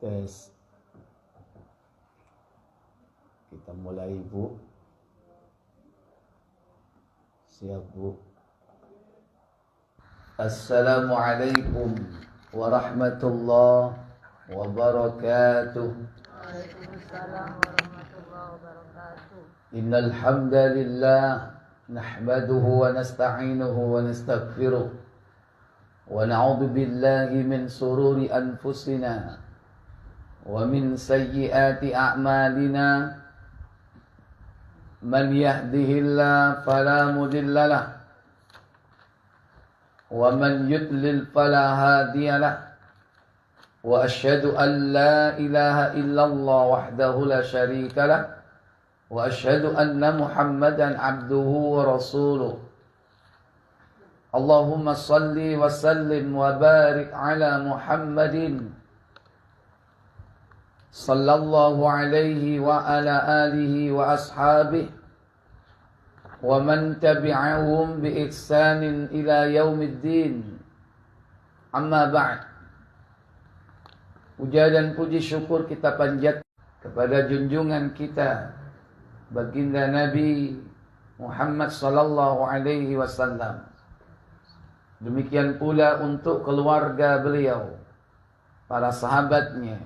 Tes. Kita mulai, Bu. Siap, Bu. Assalamualaikum warahmatullahi wabarakatuh. Waalaikumsalam warahmatullahi wabarakatuh. Innal hamdalillah nahmaduhu wa nasta'inuhu wa nastaghfiruh wa na'udzu billahi min sururi anfusina wa min sayyiati a'malina. Man yahdihillahu fala mudilla lahu wa man yudlil fala hadiya lahu. Wa asyhadu an la ilaha illallah wahdahu la syarika lahu wa asyhadu anna Muhammadan abduhu wa rasuluh. Allahumma salli wa sallim wa barik ala Muhammadin sallallahu alaihi wa ala alihi wa ashabihi wa man tabi'ahum bi ihsanin ila yaumiddin. Amma ba'd. Puja dan puji syukur kita panjatkan kepada junjungan kita baginda Nabi Muhammad sallallahu alaihi wasallam. Demikian pula untuk keluarga beliau, para sahabatnya,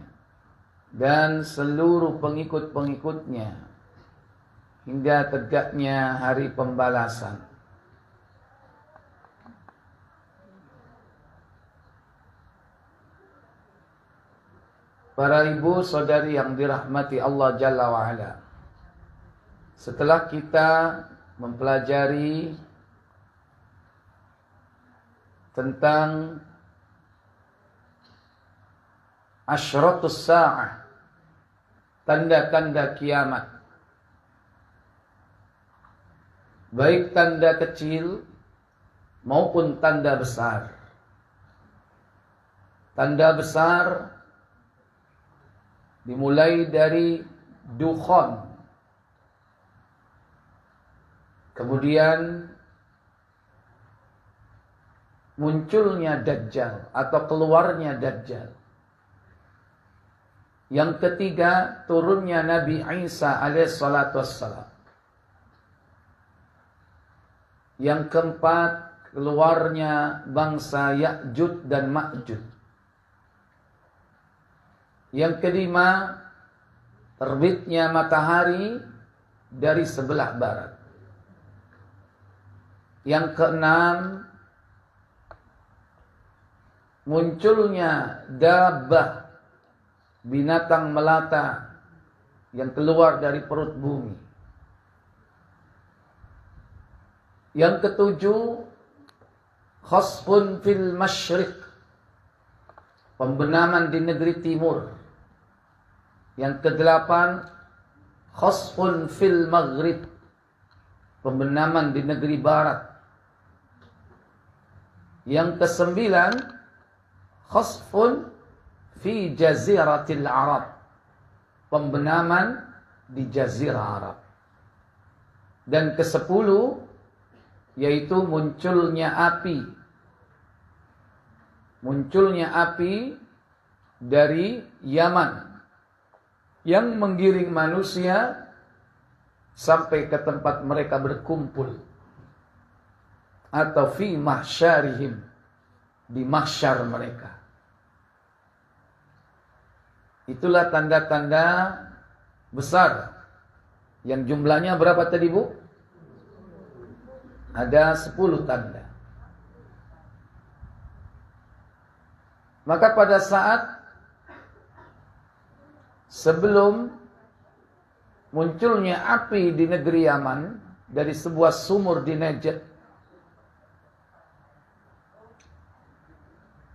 dan seluruh pengikut-pengikutnya hingga tegaknya hari pembalasan. Para ibu saudari yang dirahmati Allah Jalla wa'ala, setelah kita mempelajari tentang asyratus sa'ah, tanda-tanda kiamat, baik tanda kecil maupun tanda besar. Tanda besar dimulai dari dukhan, kemudian munculnya Dajjal atau keluarnya Dajjal. Yang ketiga, turunnya Nabi Isa alaihissalatu wassalam. Yang keempat, keluarnya bangsa Ya'juj dan Ma'juj. Yang kelima, terbitnya matahari dari sebelah barat. Yang keenam, munculnya dabbah, binatang melata yang keluar dari perut bumi. Yang ketujuh, khasfun fil masyriq, pembenaman di negeri timur. Yang kedelapan, khasfun fil maghrib, pembenaman di negeri barat. Yang kesembilan, khasfun fi jaziratil Arab, pembenaman di jazirah Arab. Dan kesepuluh, yaitu munculnya api. Munculnya api dari Yaman yang menggiring manusia sampai ke tempat mereka berkumpul, atau fi mahsyarihim, di mahsyar mereka. Itulah tanda-tanda besar yang jumlahnya berapa tadi, Bu? Ada 10 tanda. Maka pada saat sebelum munculnya api di negeri Yaman dari sebuah sumur di Najd,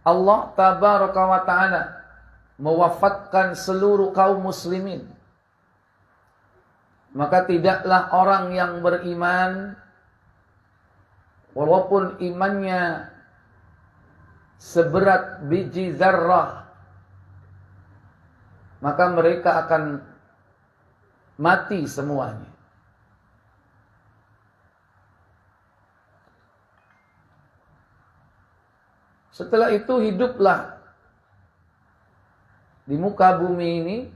Allah tabaraka wa ta'ala mewafatkan seluruh kaum muslimin. Maka tidaklah orang yang beriman, walaupun imannya seberat biji zarrah, maka mereka akan mati semuanya. Setelah itu hiduplah di muka bumi ini,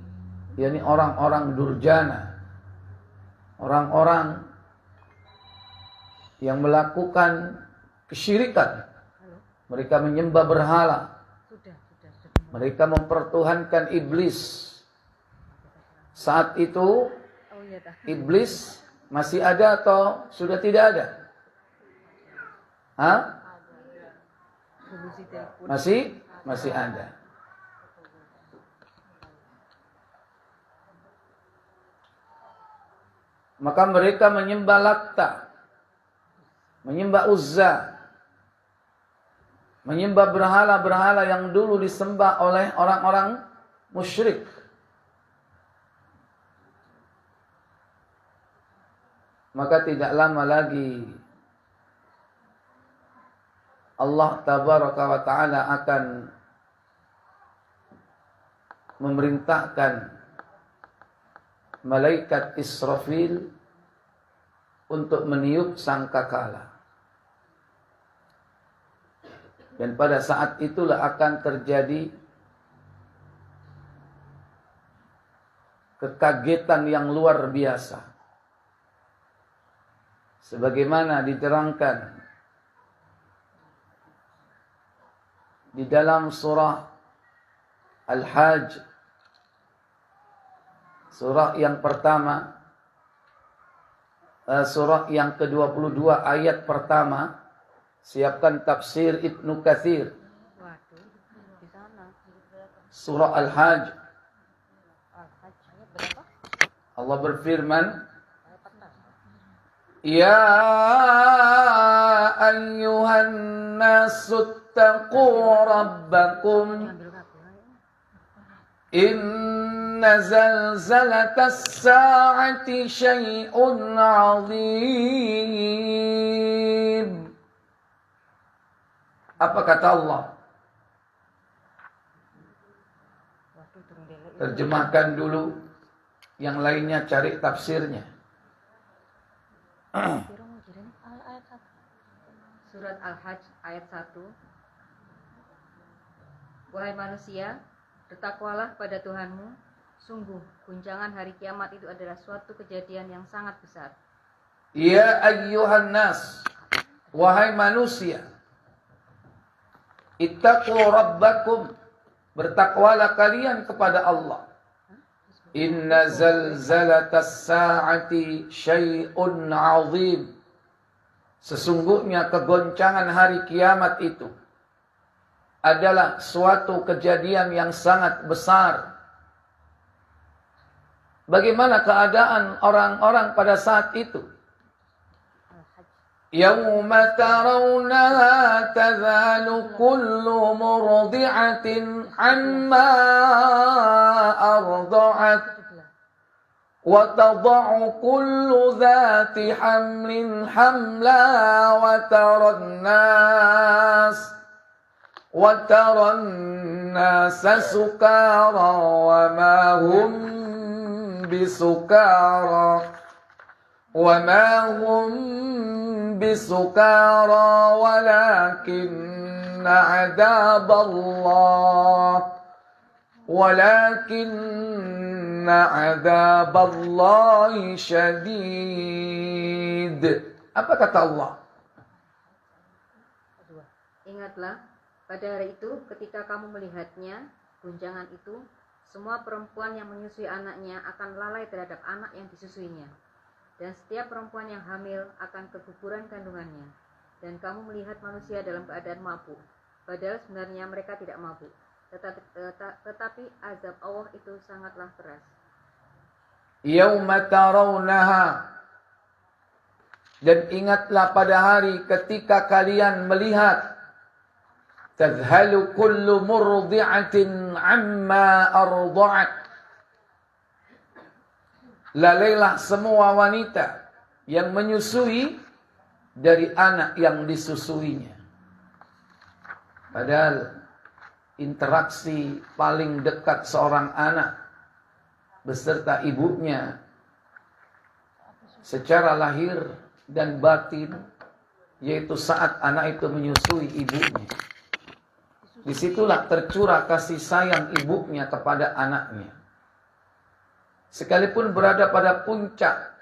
yakni orang-orang durjana, orang-orang yang melakukan kesyirikan. Mereka menyembah berhala. Mereka mempertuhankan iblis. Saat itu iblis masih ada atau sudah tidak ada? Hah? Masih ada. Maka mereka menyembah Latta, menyembah Uzza, menyembah berhala-berhala yang dulu disembah oleh orang-orang musyrik. Maka tidak lama lagi Allah Tabaraka wa Ta'ala akan memerintahkan malaikat Israfil untuk meniup sangkakala. Dan pada saat itulah akan terjadi kekagetan yang luar biasa. Sebagaimana diterangkan di dalam surah Al-Hajj, surah yang pertama, surah yang ke-22 ayat pertama. Siapkan tafsir Ibnu Katsir. Surah Al-Hajj. Allah berfirman, Ya ayyuhan nasu taqu rabbakum Inna zalzalatas sa'ati syai'un 'azim. Apa kata Allah? Terjemahkan dulu, yang lainnya cari tafsirnya. Surat Al-Hajj ayat 1. Wahai manusia, bertakwalah pada Tuhanmu. Sungguh, guncangan hari kiamat itu adalah suatu kejadian yang sangat besar. Ya ayyuhan nas, wahai manusia, ittaqu rabbakum, bertakwalah kalian kepada Allah. Inna zalzalatas sa'ati syai'un 'azim. Sesungguhnya kegoncangan hari kiamat itu adalah suatu kejadian yang sangat besar. Bagaimana keadaan orang-orang pada saat itu? Yauma tarawnaha tadhalu kullu murdi'atin amma arda'at wa tada'u kullu dhati hamlin hamla wa taran nasa sukara wa ma hum bisukara walakinna adaballahi syadid. Apa kata Allah? Ingatlah, pada hari itu ketika kamu melihatnya, guncangan itu, semua perempuan yang menyusui anaknya akan lalai terhadap anak yang disusuinya. Dan setiap perempuan yang hamil akan keguguran kandungannya. Dan kamu melihat manusia dalam keadaan mabuk, padahal sebenarnya mereka tidak mabuk. Tetapi azab Allah itu sangatlah keras. Yauma tarawnaha, dan ingatlah pada hari ketika kalian melihat, tadhalu kullu murdi'atin amma arda'at, lalailah semua wanita yang menyusui dari anak yang disusuinya. Padahal interaksi paling dekat seorang anak beserta ibunya secara lahir dan batin, yaitu saat anak itu menyusui ibunya. Disitulah tercurah kasih sayang ibunya kepada anaknya. Sekalipun berada pada puncak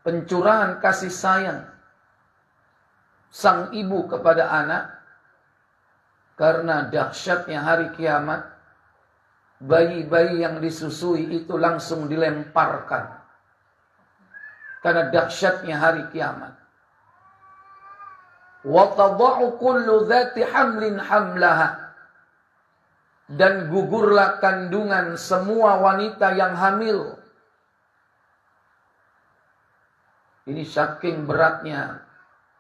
pencurahan kasih sayang sang ibu kepada anak, karena dahsyatnya hari kiamat, bayi-bayi yang disusui itu langsung dilemparkan. Karena dahsyatnya hari kiamat. Wa tada'u kullu dzati hamlin hamlaha. Dan gugurlah kandungan semua wanita yang hamil. Ini saking beratnya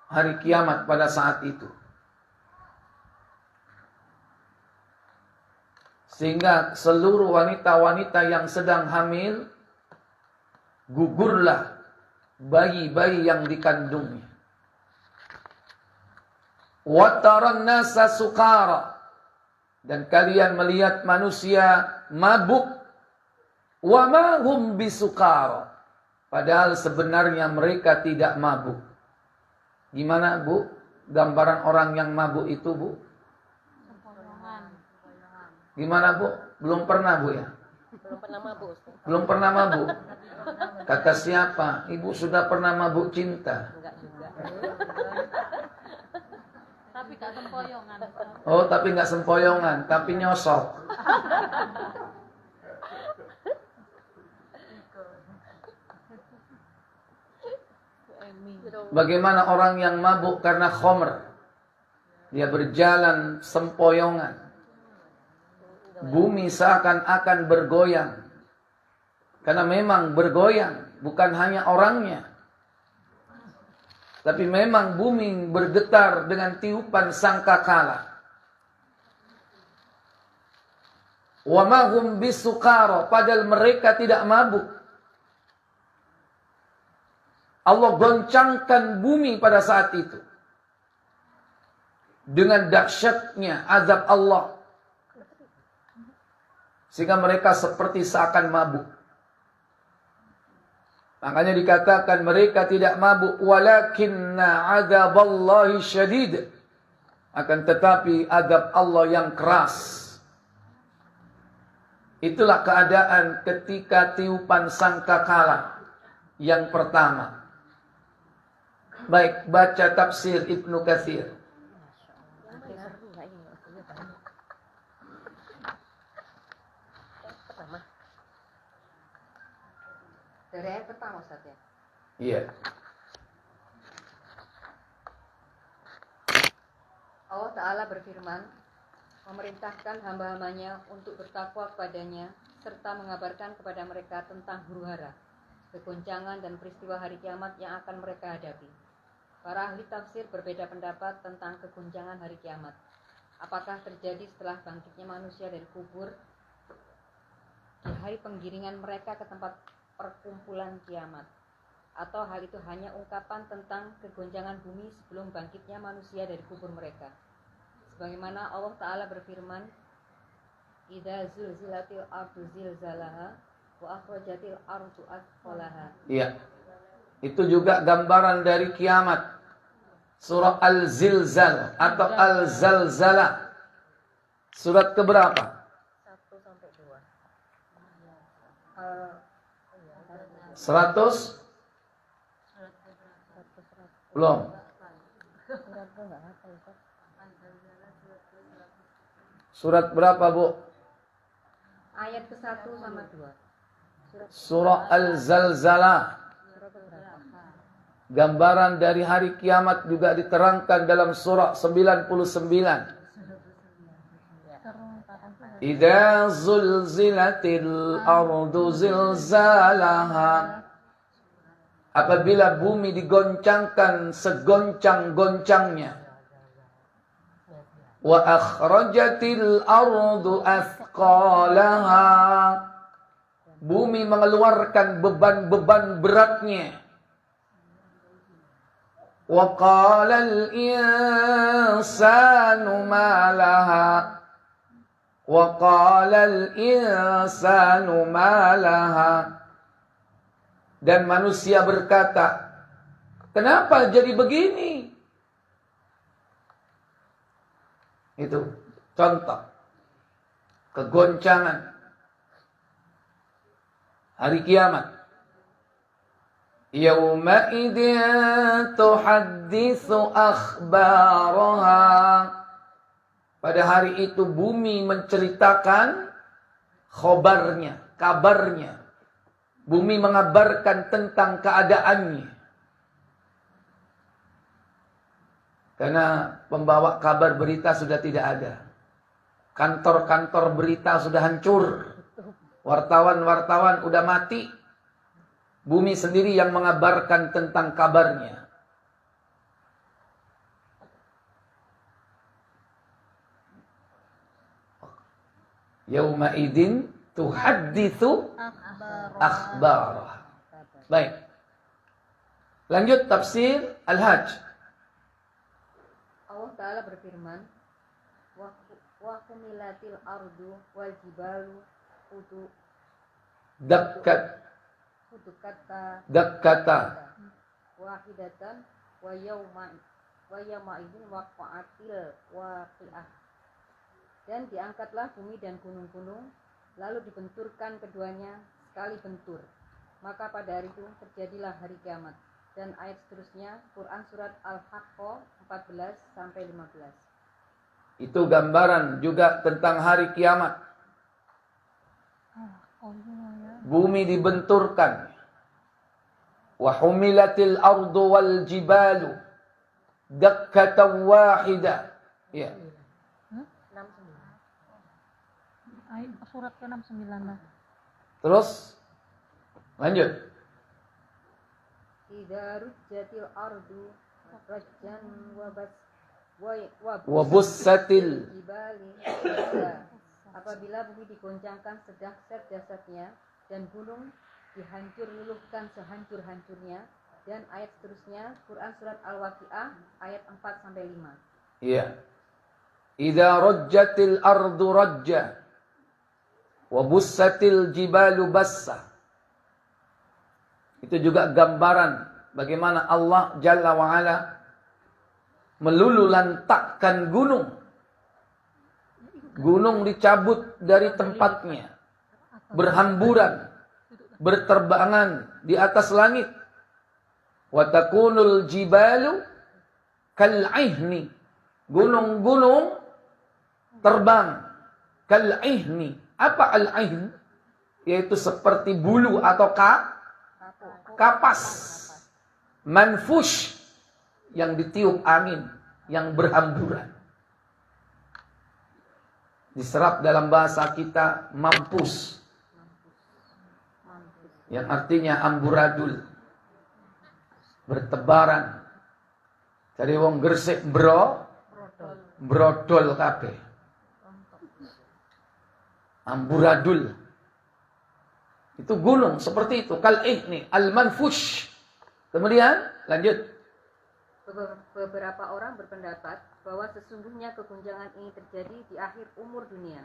hari kiamat pada saat itu. Sehingga seluruh wanita-wanita yang sedang hamil, gugurlah bayi-bayi yang dikandungnya. Wa taran nasa sukara. Dan kalian melihat manusia mabuk. Wa ma hum bisukara. Padahal sebenarnya mereka tidak mabuk. Gimana, Bu? Gambaran orang yang mabuk itu, Bu? Gimana, Bu? Belum pernah, Bu, ya? Belum pernah mabuk. Belum pernah mabuk. Kata siapa? Ibu sudah pernah mabuk cinta. Enggak juga. Tapi gak sempoyongan. Oh, tapi nggak sempoyongan, tapi nyosok. Bagaimana orang yang mabuk karena khomer? Dia berjalan sempoyongan. Bumi seakan-akan bergoyang. Karena memang bergoyang, bukan hanya orangnya. Tapi memang bumi bergetar dengan tiupan sangkakala. Wa ma hum bisukara, padahal mereka tidak mabuk. Allah goncangkan bumi pada saat itu dengan dahsyatnya azab Allah, sehingga mereka seperti seakan mabuk. Makanya dikatakan mereka tidak mabuk, walakinna adzaballahi syadid. Akan tetapi azab Allah yang keras. Itulah keadaan ketika tiupan sangkakala yang pertama. Baik, baca tafsir Ibnu Katsir. Dari ayat pertama, Ustaz, ya? Iya. Allah Ta'ala berfirman, memerintahkan hamba-hambanya untuk bertakwa kepadanya, serta mengabarkan kepada mereka tentang huru-hara, kegoncangan dan peristiwa hari kiamat yang akan mereka hadapi. Para ahli tafsir berbeda pendapat tentang kegoncangan hari kiamat. Apakah terjadi setelah bangkitnya manusia dari kubur, di hari penggiringan mereka ke tempat perkumpulan kiamat, atau hal itu hanya ungkapan tentang kegoncangan bumi sebelum bangkitnya manusia dari kubur mereka. Sebagaimana Allah Ta'ala berfirman, idza zulzilatil ardu zilzalaha wa akhrajatil ardu athqalaha. Iya. Itu juga gambaran dari kiamat. Surah Al-Zilzal atau Al-Zalzalah. Surat keberapa? 1 sampai 2. 100? Belum. Surat berapa, Bu? Ayat ke-1 sama 2. Surah Al-Zalzalah. Gambaran dari hari kiamat juga diterangkan dalam surah 99. Idza zulzilatil ardu zilzalaha. Apabila bumi digoncangkan segoncang-goncangnya. Wa akhrajatil ardu athqalaha. Bumi mengeluarkan beban-beban beratnya. Wa qalal insanu ma laha. Wa qalal insanu ma laha. Dan manusia berkata, kenapa jadi begini? Itu contoh kegoncangan hari kiamat. Yauma idzin tuhadditsu akhbaraha. Pada hari itu bumi menceritakan khobarnya, kabarnya. Bumi mengabarkan tentang keadaannya. Karena pembawa kabar berita sudah tidak ada. Kantor-kantor berita sudah hancur. Wartawan-wartawan udah mati. Bumi sendiri yang mengabarkan tentang kabarnya. Yauma idzin tuhadditsu akhbarah. Baik. Lanjut tafsir Al-Hajj. Allah Ta'ala berfirman, wa humilatil ardu wal jibalu dakkata wahidatan wa yawma idzin waqa'atil waqi'ah. Dan diangkatlah bumi dan gunung-gunung, lalu dibenturkan keduanya sekali bentur. Maka pada hari itu terjadilah hari kiamat. Dan ayat seterusnya Quran surat Al-Haqqah 14-15. Itu gambaran juga tentang hari kiamat. Bumi dibenturkan. Wa humilatil ardu wal jibalu dakkatan wahida. Ya. Surat ke-69 lah. Terus lanjut. Idza rujjatil ardu rajjan Wa bussatil jibali. Apabila bumi digoncangkan sedahsyat jasadnya dan gunung dihancur luluhkan sehancur-hancurnya. Dan ayat seterusnya Quran surat Al-Waqi'ah ayat 4-5. Iya. Idza rujjatil ardu rajja wa bussatil jibalu bassa. Itu juga gambaran bagaimana Allah Jalla wa Ala melululantakkan gunung. Gunung dicabut dari tempatnya, berhamburan, berterbangan di atas langit. Wa takunul jibalu kal'ihni. Gunung-gunung terbang kal'ihni. Apa al-ain? Yaitu seperti bulu atau kapas. Manfush. Yang ditiup angin. Yang berhamburan. Diserap dalam bahasa kita mampus. Yang artinya amburadul. Bertebaran. Jadi wong Gresik brodol kabeh. Amburadul. Itu gunung seperti itu. Kal-ihni, al-manfush. Kemudian lanjut. Beberapa orang berpendapat bahwa sesungguhnya keguncangan ini terjadi di akhir umur dunia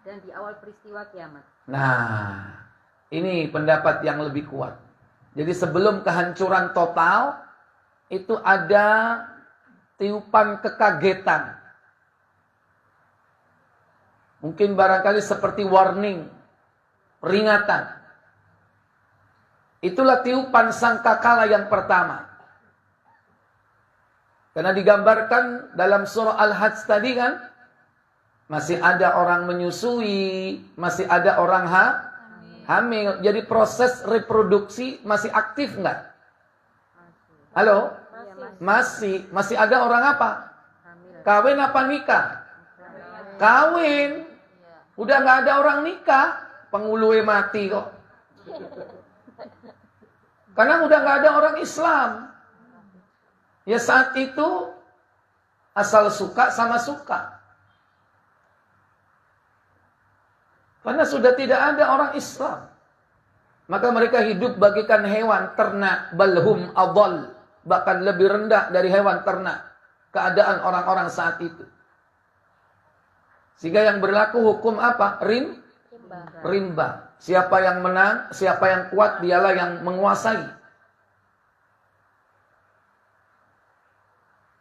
dan di awal peristiwa kiamat. Nah, ini pendapat yang lebih kuat. Jadi sebelum kehancuran total, itu ada tiupan kekagetan. Mungkin barangkali seperti warning, peringatan. Itulah tiupan sangkakala yang pertama. Karena digambarkan dalam surah Al-Hajj tadi kan, masih ada orang menyusui, masih ada orang hamil. Jadi proses reproduksi masih aktif enggak? Halo? Masih ada orang apa? Kawin apa nikah? Kawin. Udah nggak ada orang nikah, pengulue mati kok. Karena udah nggak ada orang Islam. Ya saat itu asal suka sama suka. Karena sudah tidak ada orang Islam. Maka mereka hidup bagikan hewan ternak, balhum adall, bahkan lebih rendah dari hewan ternak. Keadaan orang-orang saat itu. Sehingga yang berlaku hukum apa? Rimba. Siapa yang menang, siapa yang kuat, dialah yang menguasai.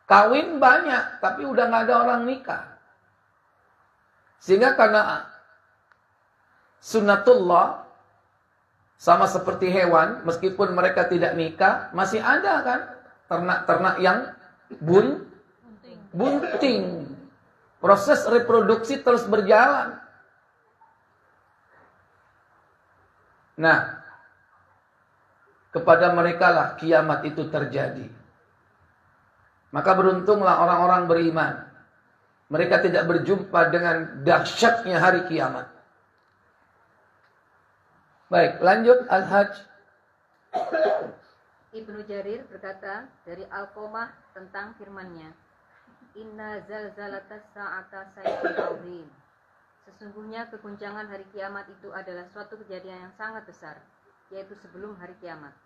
Kawin banyak, tapi udah nggak ada orang nikah. Sehingga karena sunnatullah, sama seperti hewan, meskipun mereka tidak nikah, masih ada kan ternak-ternak yang bunting. Proses reproduksi terus berjalan. Nah, kepada mereka lah kiamat itu terjadi. Maka beruntunglah orang-orang beriman. Mereka tidak berjumpa dengan dahsyatnya hari kiamat. Baik, lanjut Al-Hajj. Ibnu Jarir berkata dari Alqamah tentang firman-Nya, Inna zalzalatas sa'ata sayhun 'azim. Sesungguhnya keguncangan hari kiamat itu adalah suatu kejadian yang sangat besar, yaitu sebelum hari kiamat.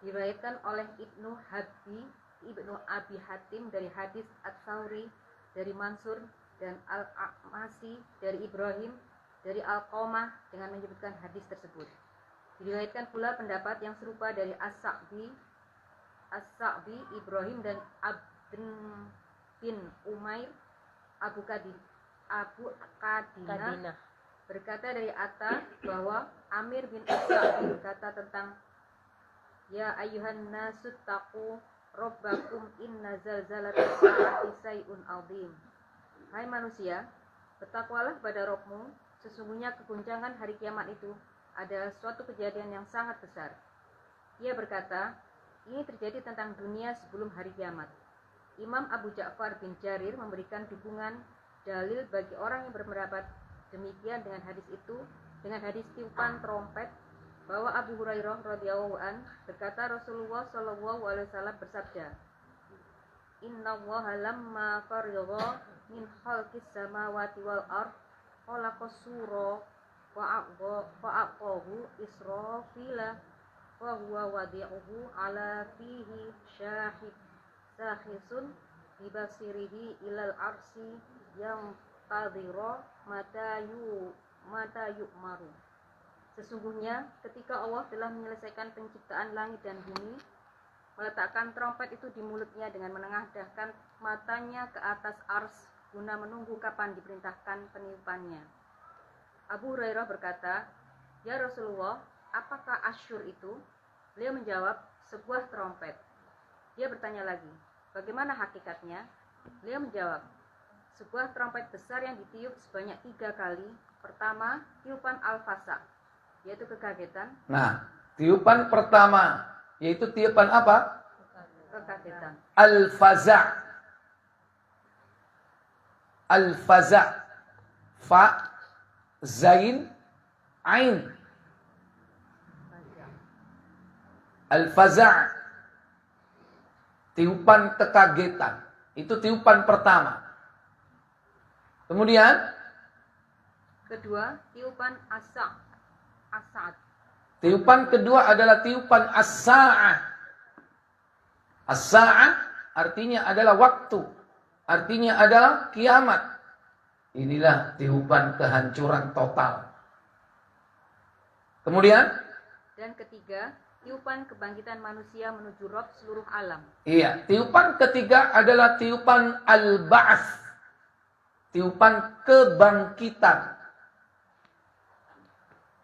Diriwayatkan oleh Ibnu Abi Hatim dari hadis At-Tsauri dari Mansur dan Al-A'masi dari Ibrahim dari Alqamah dengan menyebutkan hadis tersebut. Diriwayatkan pula pendapat yang serupa dari As-Sa'bi, Ibrahim dan Abd bin Umair, Abu Kadinah berkata dari Atta bahwa Amir bin As-Sa'bi berkata tentang Ya ayyuhan nasu taqu rabbakum inna zalzalatas sa'ati syai'un 'adzim. Hai manusia, bertakwalah kepada Rabbmu. Sesungguhnya keguncangan hari kiamat itu adalah suatu kejadian yang sangat besar. Ia berkata, ini terjadi tentang dunia sebelum hari kiamat. Imam Abu Ja'far bin Jarir memberikan dukungan dalil bagi orang yang berpendapat demikian dengan hadis itu, dengan hadis tiupan trompet, bahwa Abu Hurairah radhiyallahu an berkata Rasulullah shallallahu alaihi wasallam bersabda, Innallaha lamma farigha min khalqis samawati wal ard khalaqa sura wa aqahu Israfila wa huwa wadi'uhu ala fihi sakhisun bibasirihi ilal arsi yang tadhira mata yu'maru. Sesungguhnya ketika Allah telah menyelesaikan penciptaan langit dan bumi, meletakkan trompet itu di mulutnya dengan menengadahkan matanya ke atas ars guna menunggu kapan diperintahkan peniupannya. Abu Hurairah berkata, Ya Rasulullah, apakah asyur itu? Beliau menjawab, sebuah trompet. Dia bertanya lagi, bagaimana hakikatnya? Beliau menjawab, sebuah trompet besar yang ditiup sebanyak 3 kali. Pertama, tiupan al-fasa, yaitu kekagetan. Nah, tiupan pertama, yaitu tiupan apa? Kekagetan. Al-faza'. Al-faza'. Fa, zain, ain. Al-faza'. Tiupan kekagetan. Itu tiupan pertama. Kemudian kedua, tiupan as-sa'at. Tiupan kedua adalah tiupan as-sa'ah. As-sa'ah artinya adalah waktu. Artinya adalah kiamat. Inilah tiupan kehancuran total. Kemudian dan ketiga, tiupan kebangkitan manusia menuju Rabb seluruh alam. Iya, tiupan ketiga adalah tiupan al-ba'ats. Tiupan kebangkitan.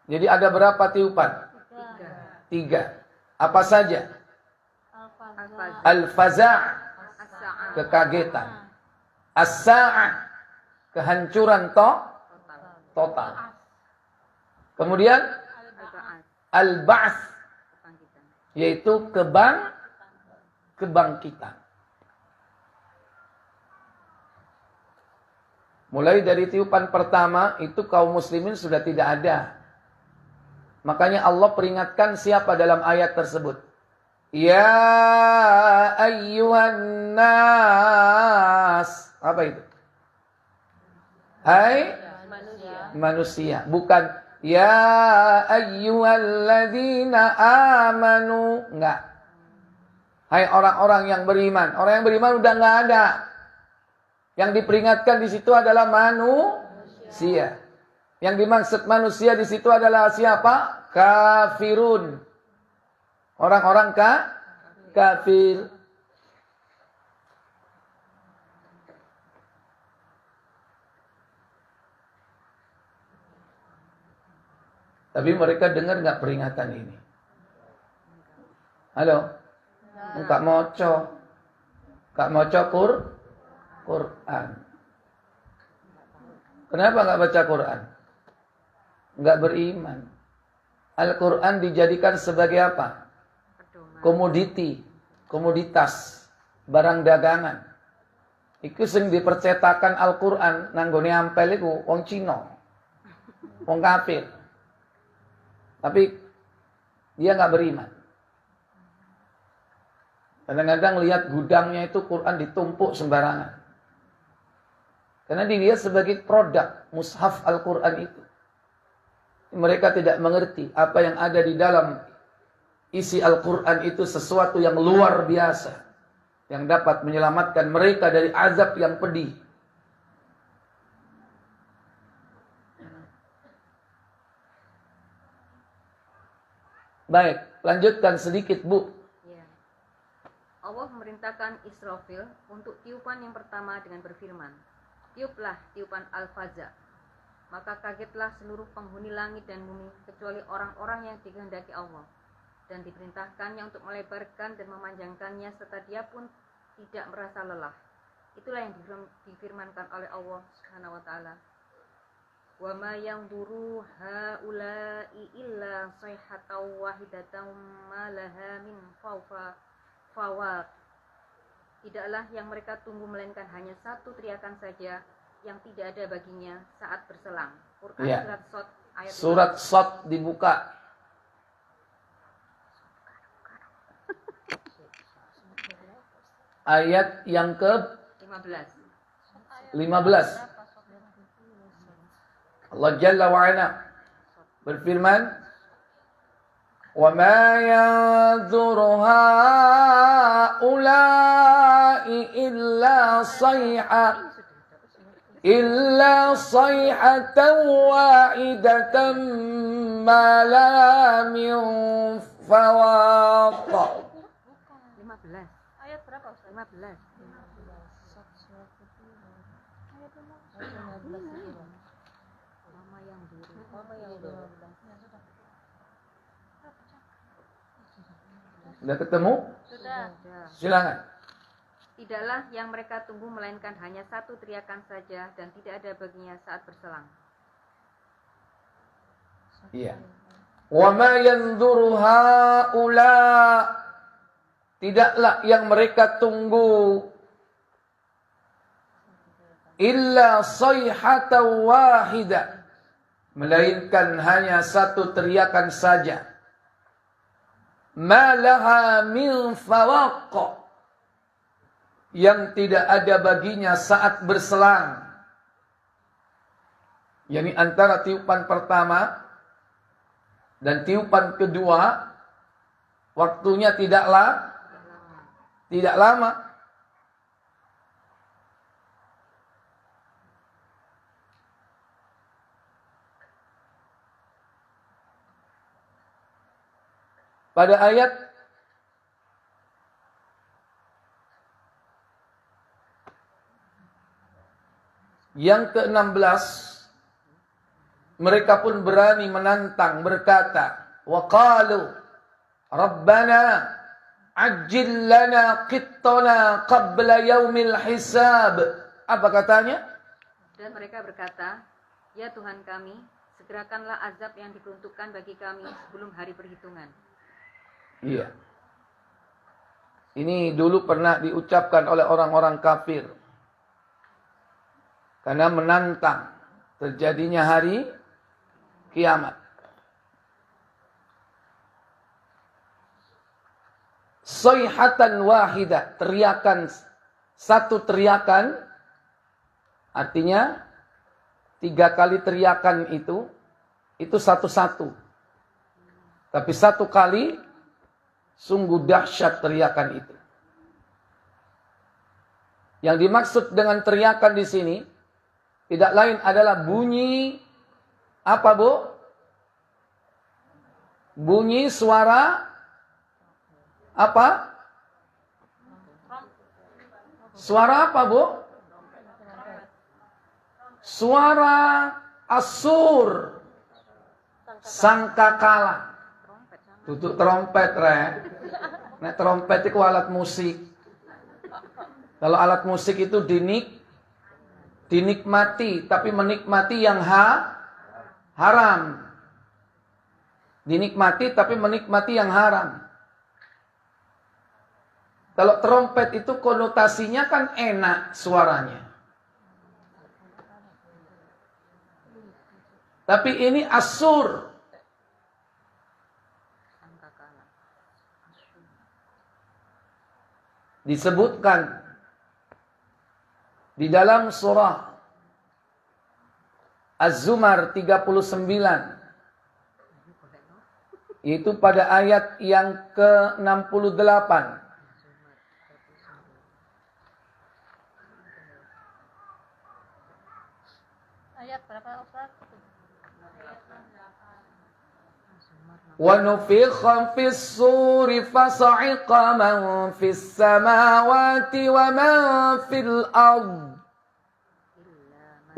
Jadi ada berapa tiupan? 3. Apa saja? Al-faza', kekagetan. As-sa'ah, kehancuran total. Kemudian al-ba'ats, yaitu kebangkitan. Mulai dari tiupan pertama itu kaum muslimin sudah tidak ada. Makanya Allah peringatkan siapa dalam ayat tersebut? Ya ayyuhan nas. Apa itu? Hai manusia. Bukan ya ayyuhalladzina amanu. Enggak. Hai orang-orang yang beriman. Orang yang beriman udah enggak ada. Yang diperingatkan di situ adalah manusia. Yang dimaksud manusia di situ adalah siapa? Kafirun. Orang-orang kafir. Tapi mereka dengar nggak peringatan ini? Halo? Kak moco. Kak moco Quran. Kenapa nggak baca Quran? Nggak beriman. Al-Quran dijadikan sebagai apa? Komoditas, barang dagangan. Iku sing dipercetakan Al-Quran nanggone ampel iku wong Cina. Wong kafir. Tapi dia nggak beriman. Kadang-kadang lihat gudangnya itu Quran ditumpuk sembarangan. Karena dilihat sebagai produk mushaf Al-Quran itu. Mereka tidak mengerti apa yang ada di dalam isi Al-Quran itu sesuatu yang luar biasa. Yang dapat menyelamatkan mereka dari azab yang pedih. Baik, lanjutkan sedikit Bu. Allah memerintahkan Israfil untuk tiupan yang pertama dengan berfirman, tiuplah tiupan al-faza. Maka kagetlah seluruh penghuni langit dan bumi kecuali orang-orang yang dikehendaki Allah. Dan diperintahkannya untuk melebarkan dan memanjangkannya serta dia pun tidak merasa lelah. Itulah yang difirmankan oleh Allah Subhanahu wa taala. Wa ma yanzuru haula'i illa sayhatan wahidatan ma laha min fawaq. Tidaklah yang mereka tunggu melainkan hanya satu teriakan saja yang tidak ada baginya saat berselang. Quran Ya. surat Shad ayat Surat Shad dibuka. Ayat yang ke-15. 15. Allah Jalla wa'ala berfirman, wa ma yanzuru haula'i illa sayhatan wahidatan ma la min fawaq. 15. Ayat berapa Ustaz? 15. Mama yang dulu. Sudah ketemu? Sudah. Silakan. Tidaklah yang mereka tunggu melainkan hanya satu teriakan saja dan tidak ada baginya saat berselang. Iya. Wa ma yanzuru haula, tidaklah yang mereka tunggu illa sayhatan wahida, melainkan hanya satu teriakan saja. Ma laha min fawaq, yang tidak ada baginya saat berselang. Yani antara tiupan pertama dan tiupan kedua waktunya tidak lama. Pada ayat yang ke-16 mereka pun berani menantang, berkata, wa qalu rabbana ajjil lana qittana qabla yaumil hisab. Apa katanya? Dan mereka berkata, ya Tuhan kami, segerakanlah azab yang diperuntukkan bagi kami sebelum hari perhitungan. Iya. Ini dulu pernah diucapkan oleh orang-orang kafir. Karena menantang terjadinya hari kiamat. Sayhatan wahidah, teriakan, satu teriakan, artinya 3 kali teriakan itu satu-satu. Tapi 1 kali sungguh dahsyat teriakan itu. Yang dimaksud dengan teriakan di sini tidak lain adalah bunyi apa, Bu? Bunyi suara apa? Suara apa, Bu? Suara asur. Sangkakala. Trompet sama. Tutuk trompet rek. Nek trompet itu alat musik. Kalau alat musik itu dinikmati, tapi menikmati yang haram. Dinikmati tapi menikmati yang haram. Kalau trompet itu konotasinya kan enak suaranya. Tapi ini asur. Sangkakala. Disebutkan di dalam surah Az-Zumar 39. Yaitu pada ayat yang ke-68. Ayat berapa Ustaz? وَنُفِخَ فِي الصُّورِ فَصَعِقَ مَنْ فِي السَّمَاوَاتِ وَمَنْ فِي الْأَرْضِ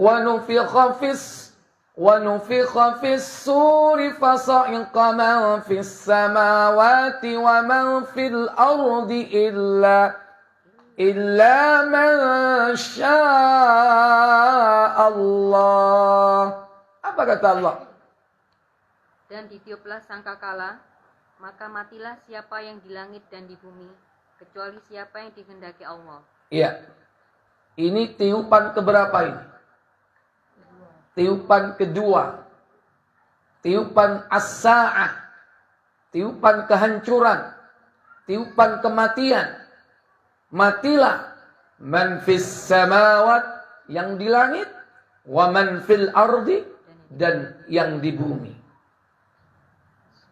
وَنُفِخَ فِي الصُّورِ فَصَعِقَ مَنْ فِي السَّمَاوَاتِ وَمَنْ فِي الْأَرْضِ إِلَّا مَنْ شَاءَ اللَّهُ. Apa kata Allah? Dan ditiuplah sangkakala, maka matilah siapa yang di langit dan di bumi, kecuali siapa yang dikehendaki Allah. Iya. Ini tiupan keberapa ini? Tiupan kedua. Tiupan as-sa'ah. Tiupan kehancuran. Tiupan kematian. Matilah man fis samawat, yang di langit, wa man fil ardi, dan yang di bumi.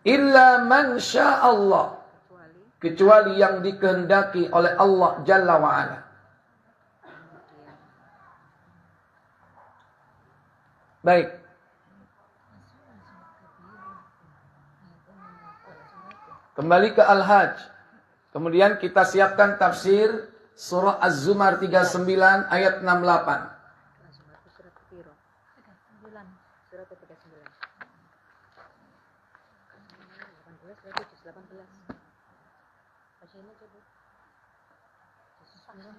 Illa man sya'allah, kecuali yang dikehendaki oleh Allah Jalla wa'ala. Baik. Kembali ke Al-Hajj. Kemudian kita siapkan tafsir surah Az-Zumar 39 ayat 68. Az-Zumar itu surat kepiro? 39. Surat ke-39. 18 berarti juz 18. Bacanya coba. Juz 9.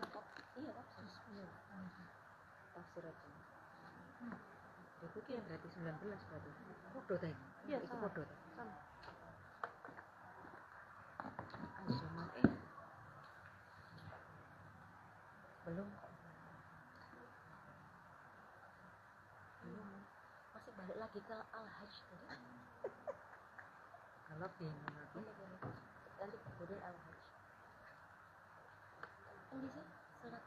Iya, juz 9. Tafsir aja. Itu berarti 19 berarti. Podo tadi. Iya, Itu sama. podo. Sama. Az-Zumar belum. Masih balik lagi ke Al-Hajj tadi. Kalau bingung aku. Nanti kemudian Al-Hajj. Ini sih surat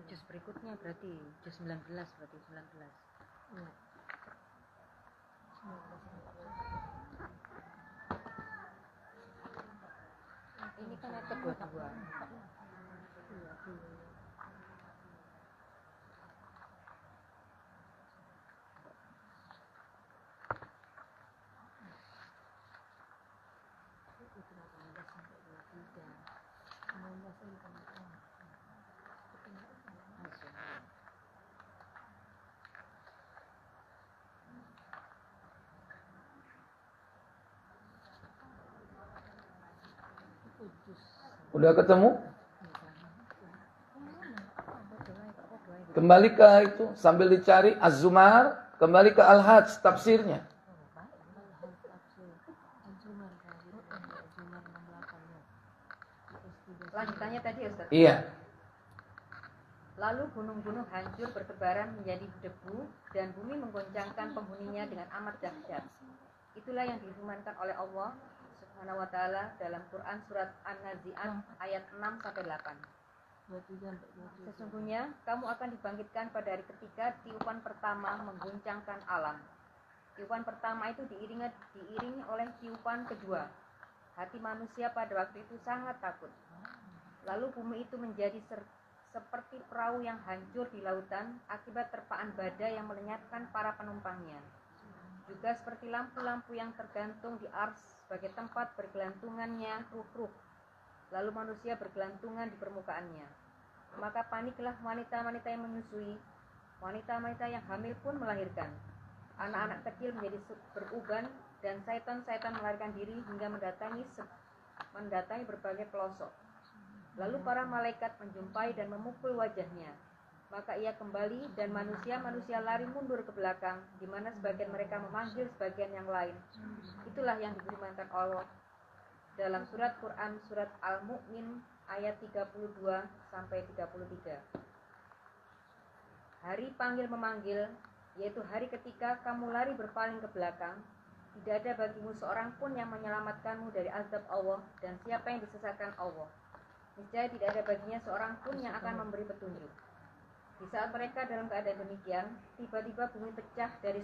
juz berikutnya berarti juz 19 berarti 19. Iya. Ini kan ayat kedua-dua. Udah ketemu? Kembali ke itu sambil dicari Az-Zumar, kembali ke Al-Hajj tafsirnya. Lanjutannya tadi Ustaz. Iya. Lalu gunung-gunung hancur bertebaran menjadi debu dan bumi menggoncangkan penghuninya dengan amat dahsyat. Itulah yang difirmankan oleh Allah Subhanahu wa taala dalam Quran surat An-Nazi'at ayat 6 sampai 8. Sesungguhnya kamu akan dibangkitkan pada hari ketika tiupan pertama mengguncangkan alam. Tiupan pertama itu diiringi oleh tiupan kedua. Hati manusia pada waktu itu sangat takut. Lalu bumi itu menjadi seperti perahu yang hancur di lautan akibat terpaan badai yang melenyapkan para penumpangnya. Juga seperti lampu-lampu yang tergantung di ars sebagai tempat bergelantungannya ruh-ruh. Lalu manusia bergelantungan di permukaannya. Maka paniklah wanita-wanita yang menyusui Wanita-wanita yang hamil pun melahirkan. Anak-anak kecil menjadi beruban dan syaitan-syaitan melarikan diri hingga mendatangi berbagai pelosok. Lalu para malaikat menjumpai dan memukul wajahnya. Maka ia kembali dan manusia-manusia lari mundur ke belakang, di mana sebagian mereka memanggil sebagian yang lain. Itulah yang difirmankan Allah dalam surat Quran surat Al-Mu'min ayat 32 sampai 33. Hari panggil memanggil, yaitu hari ketika kamu lari berpaling ke belakang. Tidak ada bagimu seorang pun yang menyelamatkanmu dari azab Allah, dan siapa yang disesatkan Allah, niscaya tidak ada baginya seorang pun yang akan memberi petunjuk. Di saat mereka dalam keadaan demikian, tiba-tiba bumi pecah dari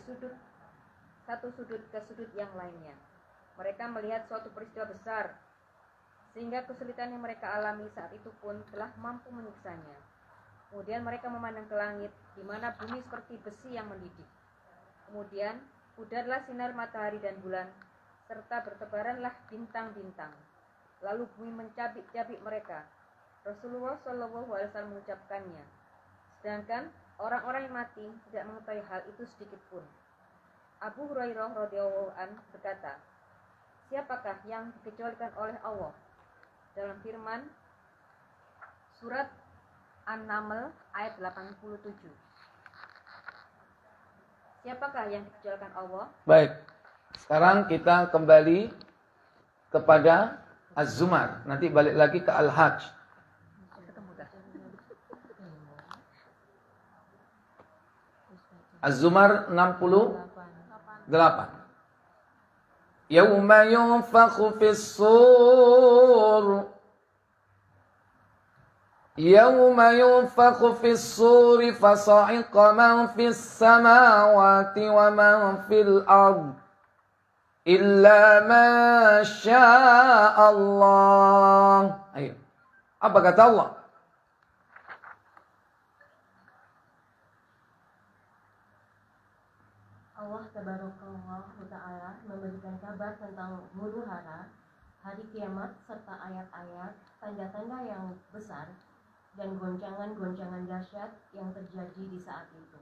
satu sudut ke sudut yang lainnya. Mereka melihat suatu peristiwa besar, sehingga kesulitan yang mereka alami saat itu pun telah mampu menyiksanya. Kemudian mereka memandang ke langit, di mana bumi seperti besi yang mendidih. Kemudian pudarlah sinar matahari dan bulan, serta bertebaranlah bintang-bintang. Lalu bumi mencabik-cabik mereka. Rasulullah SAW mengucapkannya. Sedangkan orang-orang yang mati tidak mengetahui hal itu sedikit pun. Abu Hurairah radhiyallahu an berkata, siapakah yang dikecualikan oleh Allah? Dalam firman surat An-Naml ayat 87. Siapakah yang dikecualikan Allah? Baik. Sekarang kita kembali kepada Az-Zumar. Nanti balik lagi ke Al-Hajj. Az-Zumar 68. Yauma yunfakhu fis-sur. Yauma yunfakhu fis-suri fasa'iqa man fis-samawati wa man fil ard illa ma syaa Allah. Ayo. Apa kata Allah? Allah Tabaraka Ta'ala memberikan kabar tentang huru hara, hari kiamat serta ayat-ayat, tanda-tanda yang besar dan goncangan-goncangan dahsyat yang terjadi di saat itu.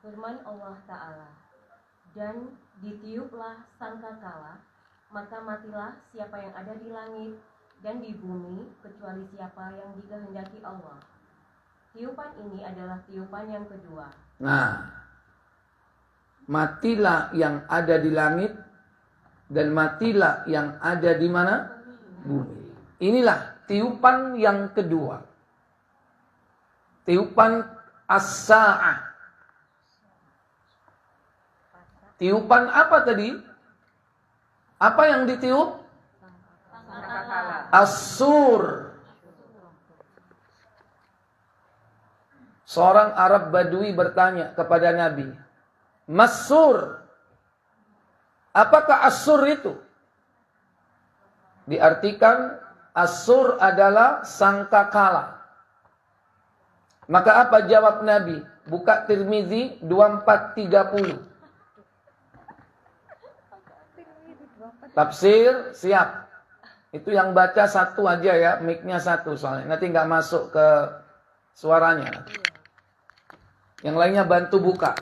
Firman Allah Ta'ala, dan ditiuplah sangkakala, maka matilah siapa yang ada di langit dan di bumi kecuali siapa yang dikehendaki Allah. Tiupan ini adalah tiupan yang kedua. Nah, matilah yang ada di langit dan matilah yang ada di mana? Bumi. Inilah tiupan yang kedua. Tiupan as-sa'ah. Tiupan apa tadi? Apa yang ditiup? As-sur. Seorang Arab Badui bertanya kepada Nabi, Mas-sur, apakah as-sur itu? Diartikan as-sur adalah sangkakala. Maka apa jawab Nabi? Buka Tirmizi 2430. Tafsir siap. Itu yang baca satu aja ya, mic-nya satu soalnya. Nanti nggak masuk ke suaranya. Yang lainnya bantu buka.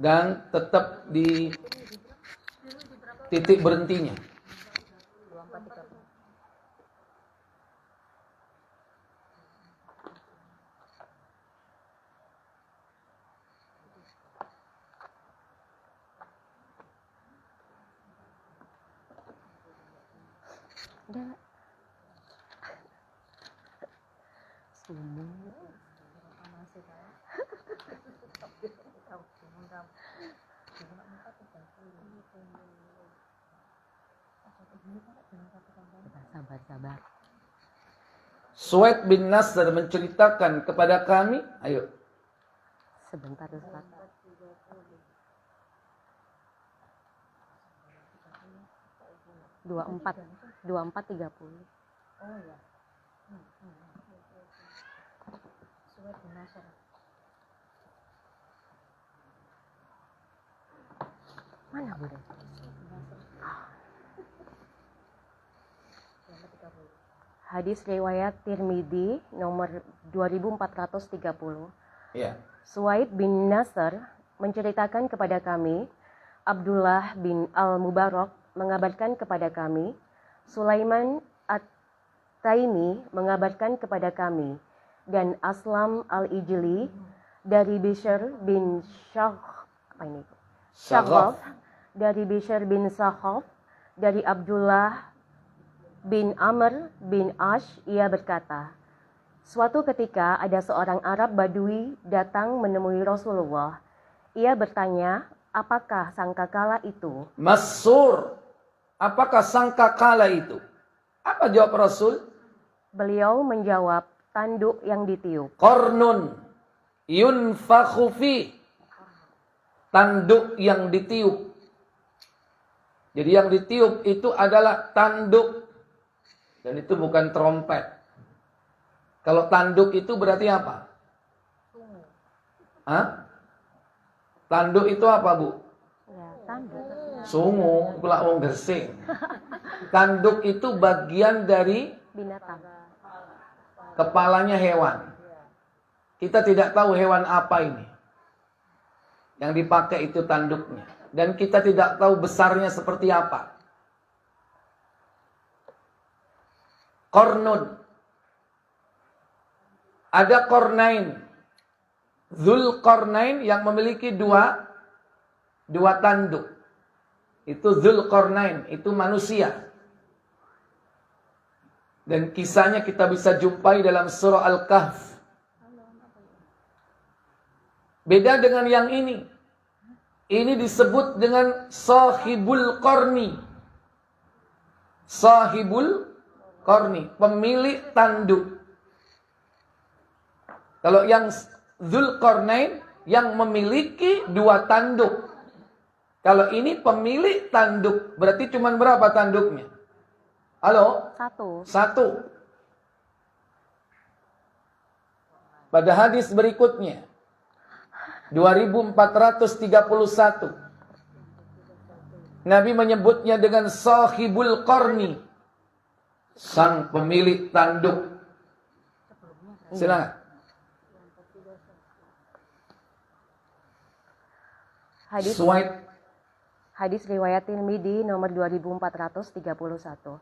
Dan tetap di titik berhentinya. Sabar. Suwaid bin Nasr menceritakan kepada kami, ayo. Sebentar Ustaz. 24:30. Oh ya. Surat An-Nasr. Mana Bunda? Hadis riwayat Tirmidzi nomor 2430. Ya. Suwaid bin Nasr menceritakan kepada kami, Abdullah bin Al-Mubarak mengabarkan kepada kami, Sulaiman At-Taimi mengabarkan kepada kami, dan Aslam Al-Ijli dari Bishr bin Shaghaf, dari Bishr bin Shaghaf, dari Abdullah bin Amr bin Ash, ia berkata, suatu ketika ada seorang Arab Badui datang menemui Rasulullah. Ia bertanya, apakah sangkakala itu? Masur. Apakah sangkakala itu? Apa jawab Rasul? Beliau menjawab, tanduk yang ditiup. Qarnun yunfakhu fi. Tanduk yang ditiup. Jadi yang ditiup itu adalah tanduk. Dan itu bukan trompet. Kalau tanduk itu berarti apa? Hah? Tanduk itu apa, Bu? Ya, tanduk. Sungu, pula wong gersing. Tanduk itu bagian dari Binatang. kepalanya hewan. Kita tidak tahu hewan apa ini. Yang dipakai itu tanduknya. Dan kita tidak tahu besarnya seperti apa. Qarnun. Ada Qarnain. Dzulqarnain yang memiliki dua tanduk. Itu Dzulqarnain, itu manusia. Dan kisahnya kita bisa jumpai dalam surah Al-Kahf. Beda dengan yang ini. Ini disebut dengan Sahibul Qarni. Sahibul Qarni, pemilik tanduk. Kalau yang Dzulqarnain yang memiliki dua tanduk. Kalau ini pemilik tanduk, berarti cuma berapa tanduknya? Halo? Satu. Pada hadis berikutnya, 2431. Nabi menyebutnya dengan Sahibul Qarni. Sang pemilik tanduk. Silakan. Hadis riwayat Tirmidzi nomor 2431.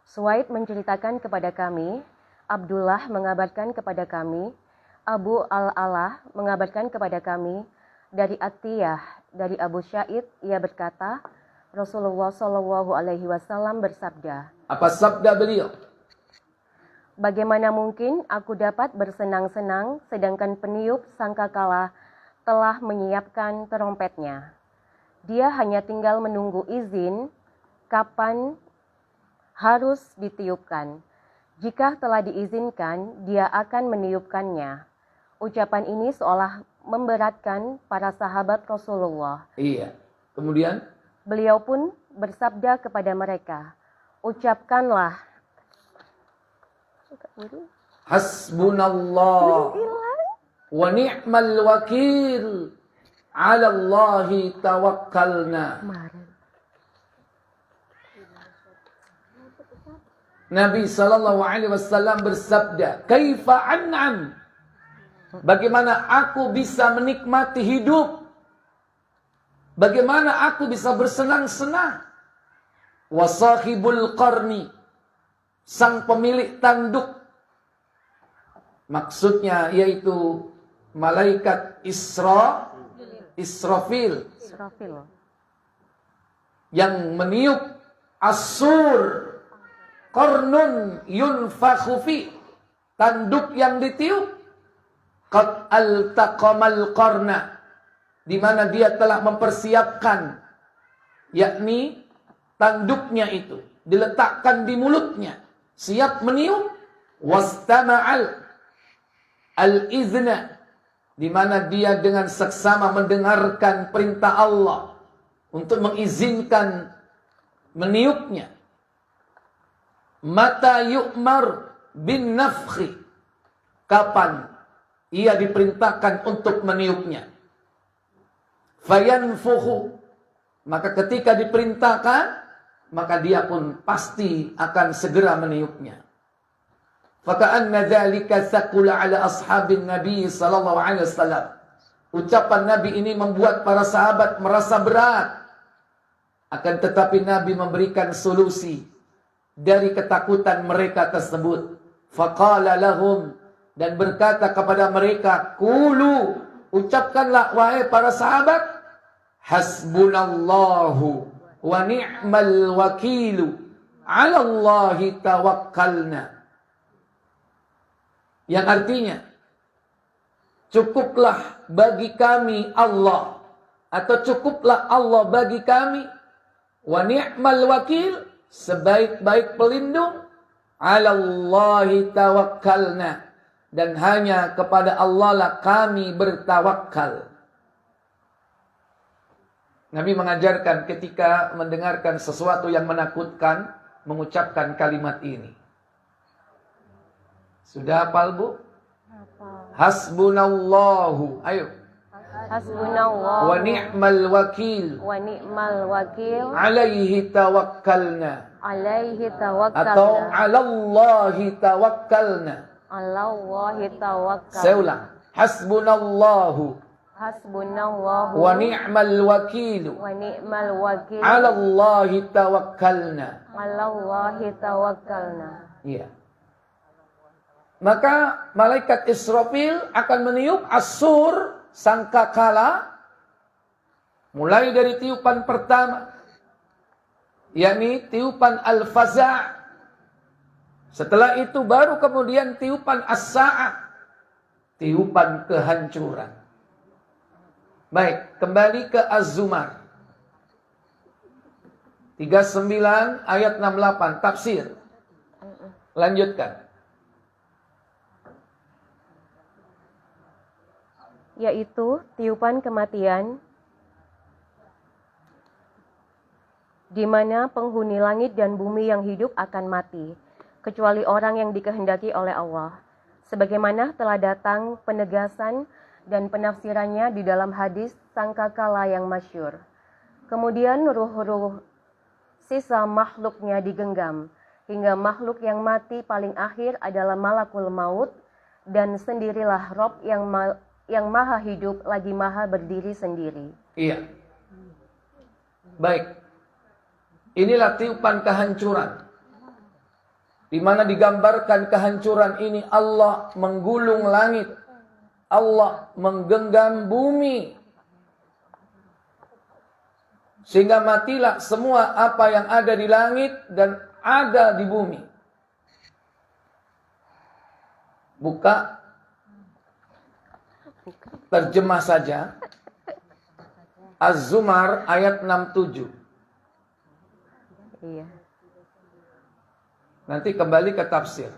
Suwaid menceritakan kepada kami, Abdullah mengabarkan kepada kami, Abu Al-Alah mengabarkan kepada kami, dari Atiyah, dari Abu Syaid, ia berkata, Rasulullah Shallallahu Alaihi Wasallam bersabda. Apa sabda beliau? Bagaimana mungkin aku dapat bersenang-senang sedangkan peniup sangkakala telah menyiapkan trompetnya. Dia hanya tinggal menunggu izin kapan harus ditiupkan. Jika telah diizinkan, dia akan meniupkannya. Ucapan ini seolah memberatkan para sahabat Rasulullah. Iya. Kemudian? Beliau pun bersabda kepada mereka, ucapkanlah. Hasbunallah wa ni'mal wakil. 'Ala Allahi tawakkalna. Nabi sallallahu alaihi wasallam bersabda, "Kaifa an'am?" Bagaimana aku bisa menikmati hidup? Bagaimana aku bisa bersenang-senang? Wa sahibul qarni, sang pemilik tanduk. Maksudnya yaitu malaikat Israfil yang meniup as-sur, qarnun yunfakhu fi, tanduk yang ditiup. Qad altaqamal qarna, di mana dia telah mempersiapkan, yakni tanduknya itu diletakkan di mulutnya, siap meniup. Wastama'al al-izna, di mana dia dengan seksama mendengarkan perintah Allah untuk mengizinkan meniupnya. Mata yu'mar bin nafkhi, kapan ia diperintahkan untuk meniupnya. Fayanfuhu, maka ketika diperintahkan, maka dia pun pasti akan segera meniupnya. Faka'anna dzalika thaqula 'ala ashabin Nabi sallallahu alaihi wasallam. Ucapan Nabi ini membuat para sahabat merasa berat. Akan tetapi Nabi memberikan solusi dari ketakutan mereka tersebut. Faqala lahum, dan berkata kepada mereka, qulu, ucapkanlah wahai para sahabat, hasbunallahu wa ni'mal wakilu, 'ala Allahi tawakkalna. Yang artinya, cukuplah bagi kami Allah, atau cukuplah Allah bagi kami, wa ni'mal wakil, sebaik-baik pelindung, 'ala Allahi tawakkalna, dan hanya kepada Allah lah kami bertawakal. Nabi mengajarkan ketika mendengarkan sesuatu yang menakutkan, mengucapkan kalimat ini. Sudah hafal, Bu? Hasbunallahu. Ayo. Hasbunallahu Wa ni'mal wakil. wa ni'mal wakil. Alaihi tawakkalna. Alaihi Atau tawakkalna. 'alallahi tawakkalna. Allahi tawakkalna. Saya ulang. Hasbunallahu Hasbunallahu wa ni'mal wakil. wa ni'mal wakil. 'Alallahi tawakkalna. Allahi tawakkalna. Iya. Maka malaikat Israfil akan meniup as-sur, sangkakala, mulai dari tiupan pertama, yakni tiupan al-faza'. Setelah itu baru kemudian tiupan as-sa'ah, tiupan kehancuran. Baik, kembali ke Az-Zumar 39 ayat 68, tafsir. Lanjutkan. Yaitu tiupan kematian, di mana penghuni langit dan bumi yang hidup akan mati, kecuali orang yang dikehendaki oleh Allah. Sebagaimana telah datang penegasan dan penafsirannya di dalam hadis sangkakala yang masyhur. Kemudian ruh-ruh sisa makhluknya digenggam, hingga makhluk yang mati paling akhir adalah malakul maut, dan sendirilah Rob yang maha hidup lagi maha berdiri sendiri. Iya. Baik. Inilah tiupan kehancuran. Di mana digambarkan kehancuran ini, Allah menggulung langit. Allah menggenggam bumi. Sehingga matilah semua apa yang ada di langit dan ada di bumi. Buka terjemah saja. Az-Zumar ayat 67. Iya. Nanti kembali ke tafsir.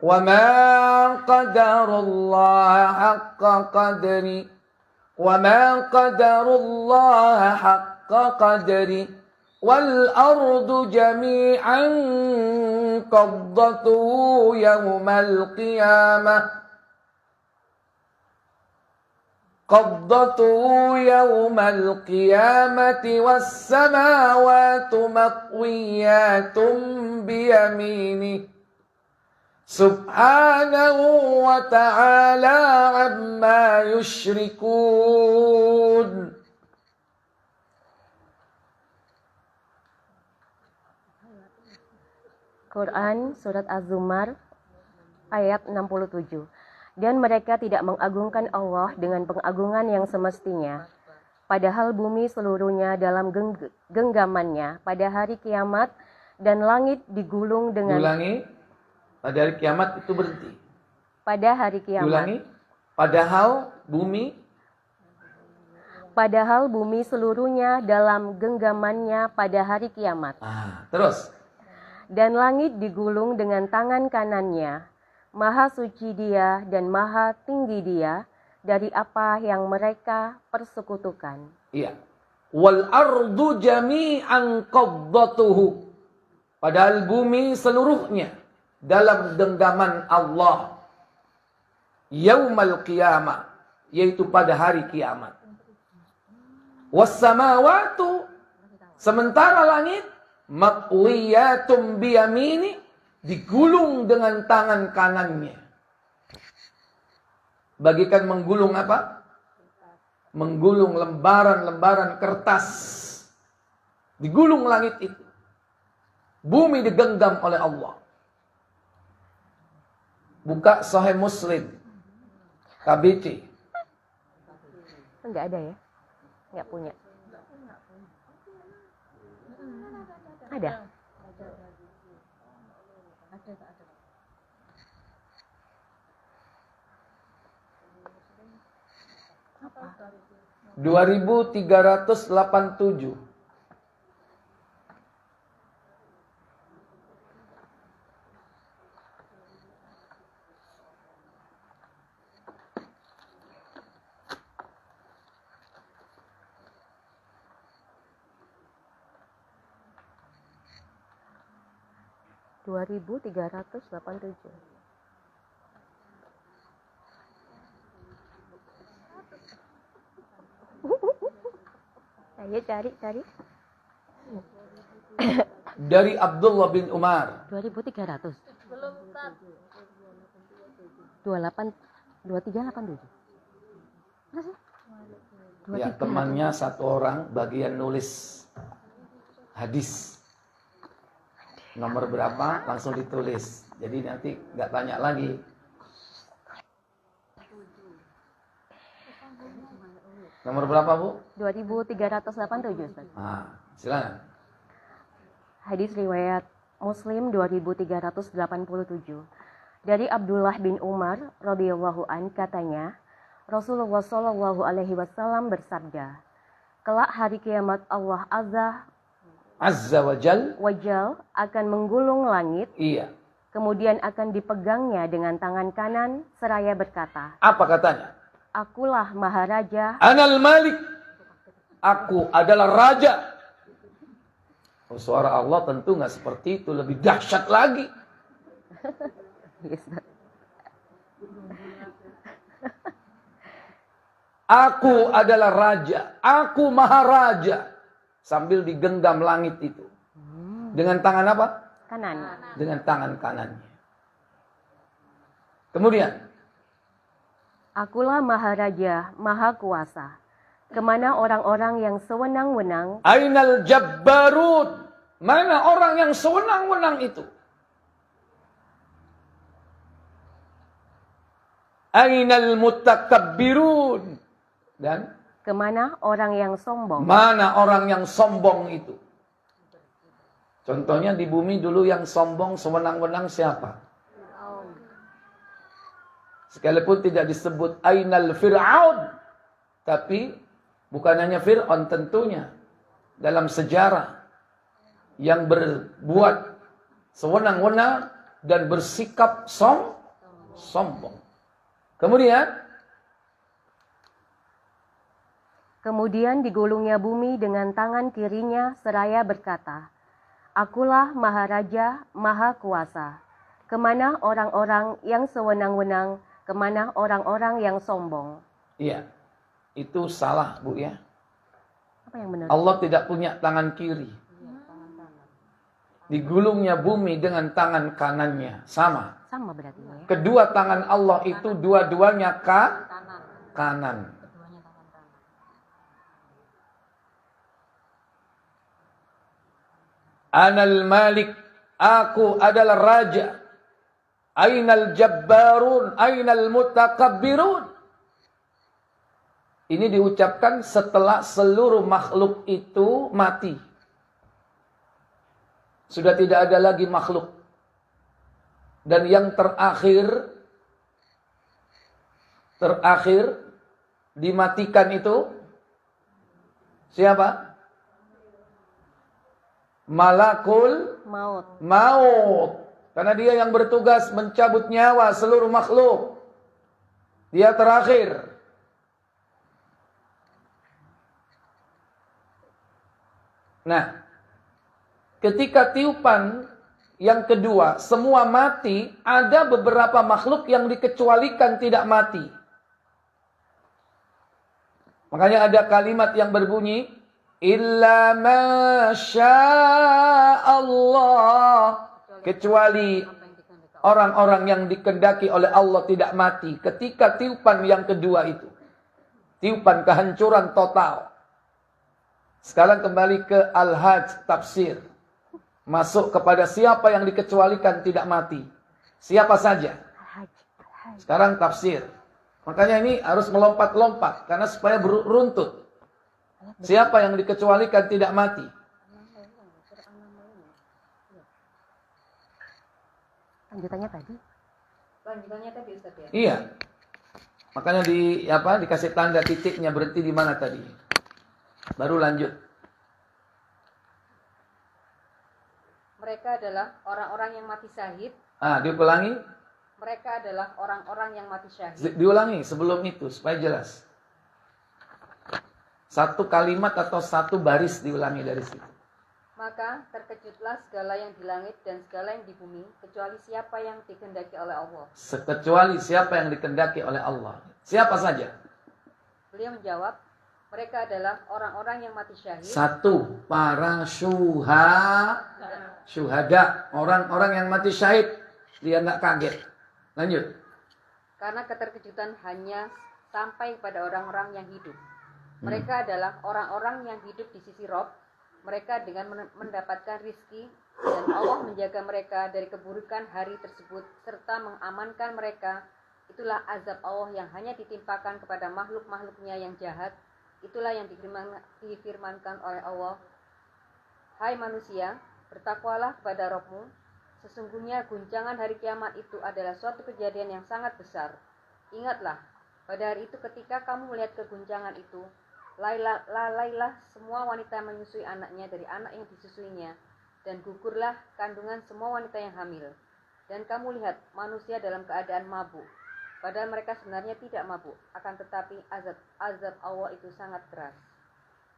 Wa ma qadarullaha haqqa qadri. Wa ma qadarullaha haqqa qadri. Wal ardu jami'an qabdatuhu yawmal qiyamah. Qabdatuhu yawmal qiyamati was samawati matwiyatun biyamini. Subhanahu wa ta'ala amma yushrikun. Quran Surat Az-Zumar ayat 67. Dan mereka tidak mengagungkan Allah dengan pengagungan yang semestinya, padahal bumi seluruhnya dalam genggamannya pada hari kiamat, dan langit digulung dengan... Ulangi, pada hari kiamat itu berhenti. Pada hari kiamat. Ulangi, padahal bumi seluruhnya dalam genggamannya pada hari kiamat. Terus. Dan langit digulung dengan tangan kanannya. Maha suci Dia dan maha tinggi Dia dari apa yang mereka persekutukan. Iya. Wal ardu jami'an qabdatuhu. Padahal bumi seluruhnya dalam genggaman Allah. Yaumal qiyamah, yaitu pada hari kiamat. Was samawatu, sementara langit matwiyatum biyamini, digulung dengan tangan kanannya. Bagikan menggulung apa? Menggulung lembaran-lembaran kertas. Digulung langit itu. Bumi digenggam oleh Allah. Buka Sahih Muslim. KBC. Enggak ada ya? Enggak punya. Ada. 2387. Dua 2387. Ayo cari. Dari Abdullah bin Umar. 2300. Belum Ustaz. 2387. Masih? Ya, temannya satu orang bagian nulis hadis. Nomor berapa langsung ditulis. Jadi nanti nggak tanya lagi. Nomor berapa, Bu? 2387, Ustaz. Nah, silakan. Hadis riwayat Muslim 2387. Dari Abdullah bin Umar radhiyallahu an katanya, Rasulullah Shallallahu alaihi wasallam bersabda, kelak hari kiamat Allah Azza wa Jal. Wajal akan menggulung langit, Iya. kemudian akan dipegangnya dengan tangan kanan seraya berkata, Apa katanya? Akulah Maharaja. Anal Malik. Aku adalah raja. Oh, suara Allah tentu nggak seperti itu, lebih dahsyat lagi. Aku adalah raja, aku maharaja. Sambil digenggam langit itu. Dengan tangan apa? Kanan. Dengan tangan kanannya. Kemudian, Akulah Maharaja, Maha Kuasa. Kemana orang-orang yang sewenang-wenang, Ainal Jabbarut. Mana orang yang sewenang-wenang itu? Ainal Mutakabbirun. Dan kemana orang yang sombong. mana orang yang sombong itu? Contohnya di bumi dulu yang sombong, sewenang-wenang siapa? Sekalipun tidak disebut Ainal Fir'aun. Tapi bukan hanya Fir'aun tentunya. Dalam sejarah. Yang berbuat sewenang-wenang dan bersikap sombong. Kemudian digulungnya bumi dengan tangan kirinya seraya berkata, Akulah Maharaja, Maha Kuasa. Kemana orang-orang yang sewenang-wenang, kemana orang-orang yang sombong. Iya. Itu salah, Bu ya. Apa yang benar? Allah tidak punya tangan kiri. Digulungnya bumi dengan tangan kanannya. Sama. Sama berarti ya. Kedua tangan Allah itu dua-duanya kanan. Anal Malik. Aku adalah raja. Ainal Jabbarun. Ainal Mutakabbirun. Ini diucapkan setelah seluruh makhluk itu mati. Sudah tidak ada lagi makhluk. Dan yang terakhir dimatikan itu siapa? Malakul maut. Karena dia yang bertugas mencabut nyawa seluruh makhluk. Dia terakhir. Nah, ketika tiupan yang kedua, semua mati, ada beberapa makhluk yang dikecualikan tidak mati. Makanya ada kalimat yang berbunyi, Illa ma sya Allah. kecuali apa yang dikehendaki Allah. orang-orang yang dikehendaki oleh Allah tidak mati ketika tiupan yang kedua itu. Tiupan kehancuran total. Sekarang kembali ke Al-Hajj tafsir. Masuk kepada siapa yang dikecualikan tidak mati. Siapa saja. Sekarang tafsir. Makanya ini harus melompat-lompat karena supaya beruntut. Siapa yang dikecualikan tidak mati. Lanjutannya tadi. Lanjutannya tadi Ustaz ya. Iya. Makanya dikasih tanda titiknya berhenti di mana tadi. Baru lanjut. Mereka adalah orang-orang yang mati syahid. Diulangi. Mereka adalah orang-orang yang mati syahid. Diulangi sebelum itu supaya jelas. Satu kalimat atau satu baris diulangi dari situ. Maka terkejutlah segala yang di langit dan segala yang di bumi, kecuali siapa yang dikehendaki oleh Allah. Kecuali siapa yang dikehendaki oleh Allah. Siapa saja? Beliau menjawab, mereka adalah orang-orang yang mati syahid. Satu, para syuhada. Orang-orang yang mati syahid. Dia nggak kaget. Lanjut. Karena keterkejutan hanya sampai pada orang-orang yang hidup. Mereka adalah orang-orang yang hidup di sisi Rob. Mereka dengan mendapatkan rizki dan Allah menjaga mereka dari keburukan hari tersebut serta mengamankan mereka. Itulah azab Allah yang hanya ditimpakan kepada makhluk-makhluknya yang jahat. Itulah yang difirmankan oleh Allah. Hai manusia, bertakwalah kepada Rabb-mu. Sesungguhnya guncangan hari kiamat itu adalah suatu kejadian yang sangat besar. Ingatlah, pada hari itu ketika kamu melihat keguncangan itu, lalailah semua wanita menyusui anaknya dari anak yang disusuinya, dan gugurlah kandungan semua wanita yang hamil. Dan kamu lihat manusia dalam keadaan mabuk, padahal mereka sebenarnya tidak mabuk, akan tetapi azab Allah itu sangat keras.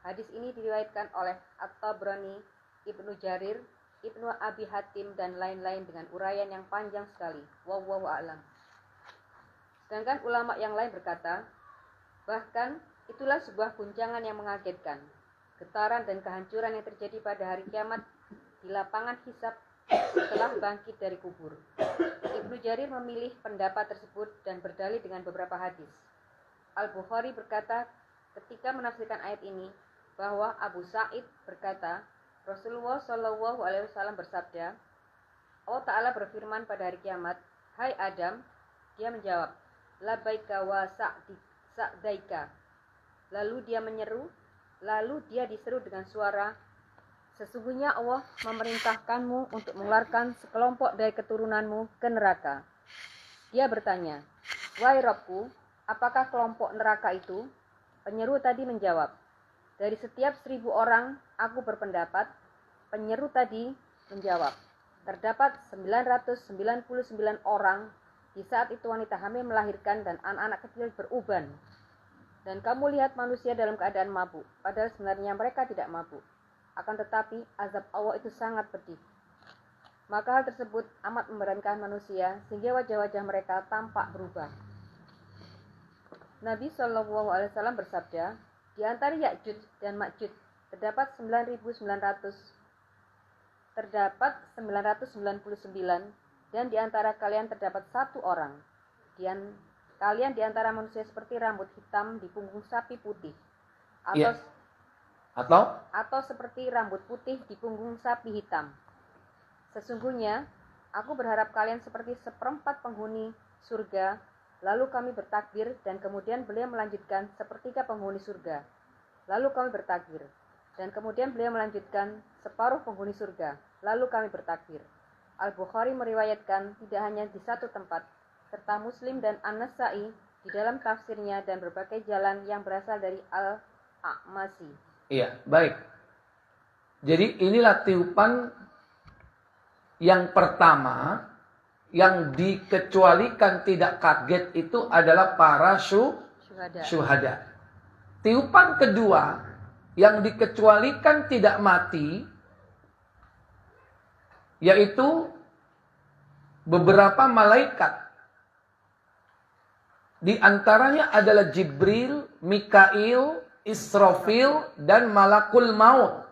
Hadis ini diriwayatkan oleh At-Tabrani, Ibnu Jarir, Ibnu Abi Hatim, dan lain-lain dengan uraian yang panjang sekali. Wallahu a'lam. Sedangkan ulama yang lain berkata, bahkan itulah sebuah guncangan yang mengagetkan. Getaran dan kehancuran yang terjadi pada hari kiamat di lapangan hisab setelah bangkit dari kubur. Ibnu Jarir memilih pendapat tersebut dan berdalil dengan beberapa hadis. Al-Bukhari berkata ketika menafsirkan ayat ini bahwa Abu Sa'id berkata, Rasulullah Shallallahu Alaihi Wasallam bersabda, Allah Ta'ala berfirman pada hari kiamat, Hai Adam. Dia menjawab, Labaika wa sa'daika. Lalu dia diseru dengan suara, sesungguhnya Allah memerintahkanmu untuk mengeluarkan sekelompok dari keturunanmu ke neraka. Dia bertanya, wahai Rabbku, apakah kelompok neraka itu? Penyeru tadi menjawab, dari setiap 1000 orang aku berpendapat. Penyeru tadi menjawab, terdapat 999 orang. Di saat itu wanita hamil melahirkan dan anak-anak kecil beruban. Dan kamu lihat manusia dalam keadaan mabuk, padahal sebenarnya mereka tidak mabuk. Akan tetapi azab Allah itu sangat pedih. Maka hal tersebut amat memberatkan manusia sehingga wajah-wajah mereka tampak berubah. Nabi SAW bersabda, di antara Ya'juj dan Ma'juj terdapat 999 dan di antara kalian terdapat 1 orang. Kalian di antara manusia seperti rambut hitam di punggung sapi putih, atau seperti rambut putih di punggung sapi hitam. Sesungguhnya aku berharap kalian seperti 1/4 penghuni surga. Lalu kami bertakbir dan kemudian beliau melanjutkan sepertiga penghuni surga. Lalu kami bertakbir dan kemudian beliau melanjutkan separuh penghuni surga. Lalu kami bertakbir. Al-Bukhari meriwayatkan tidak hanya di satu tempat, serta Muslim dan An-Nasa'i di dalam tafsirnya dan berbagai jalan yang berasal dari Al-A'masi. Iya, baik. Jadi inilah tiupan yang pertama yang dikecualikan tidak kaget itu adalah para syuhada. Tiupan kedua yang dikecualikan tidak mati yaitu beberapa malaikat. Di antaranya adalah Jibril, Mikail, Israfil, dan Malakul Maut.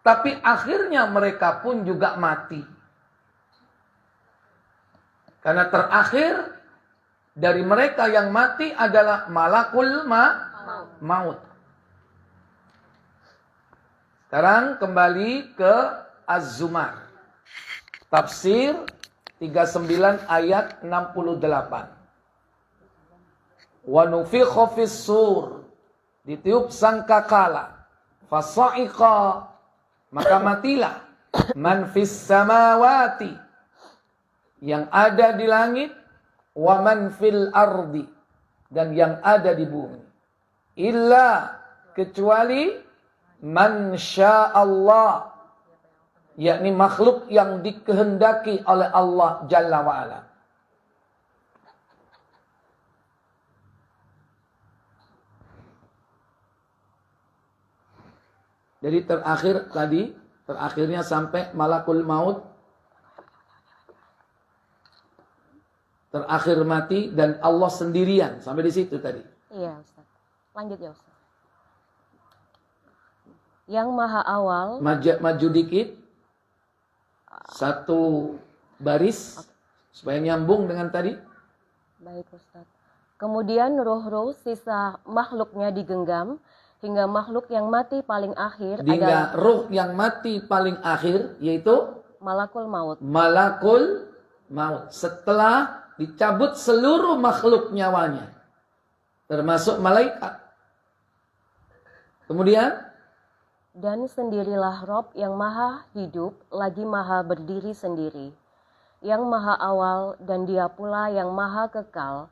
Tapi akhirnya mereka pun juga mati. Karena terakhir dari mereka yang mati adalah malakul maut. Sekarang kembali ke Az-Zumar. Tafsir 39 ayat 68. Wa nufikha fis-sur, ditiup sangkakala, fasa'iqa, maka matilah man fis samawati, yang ada di langit, wa man fil ardi, dan yang ada di bumi, illa, kecuali man sya'allah, yakni makhluk yang dikehendaki oleh Allah Jalla wa'ala. Jadi terakhirnya sampai malakul maut, terakhir mati, dan Allah sendirian. Sampai di situ tadi. Iya, Ustaz. Lanjut ya, Ustaz. Yang maha awal. Maju dikit. Satu baris. Supaya nyambung dengan tadi. Baik, Ustaz. Kemudian roh-roh sisa makhluknya digenggam, hingga makhluk yang mati paling akhir adalah roh yang mati paling akhir, yaitu malakul maut. Malakul maut. Setelah dicabut seluruh makhluk nyawanya, termasuk malaikat. Kemudian, dan sendirilah Rob yang maha hidup lagi maha berdiri sendiri, yang maha awal, dan dia pula yang maha kekal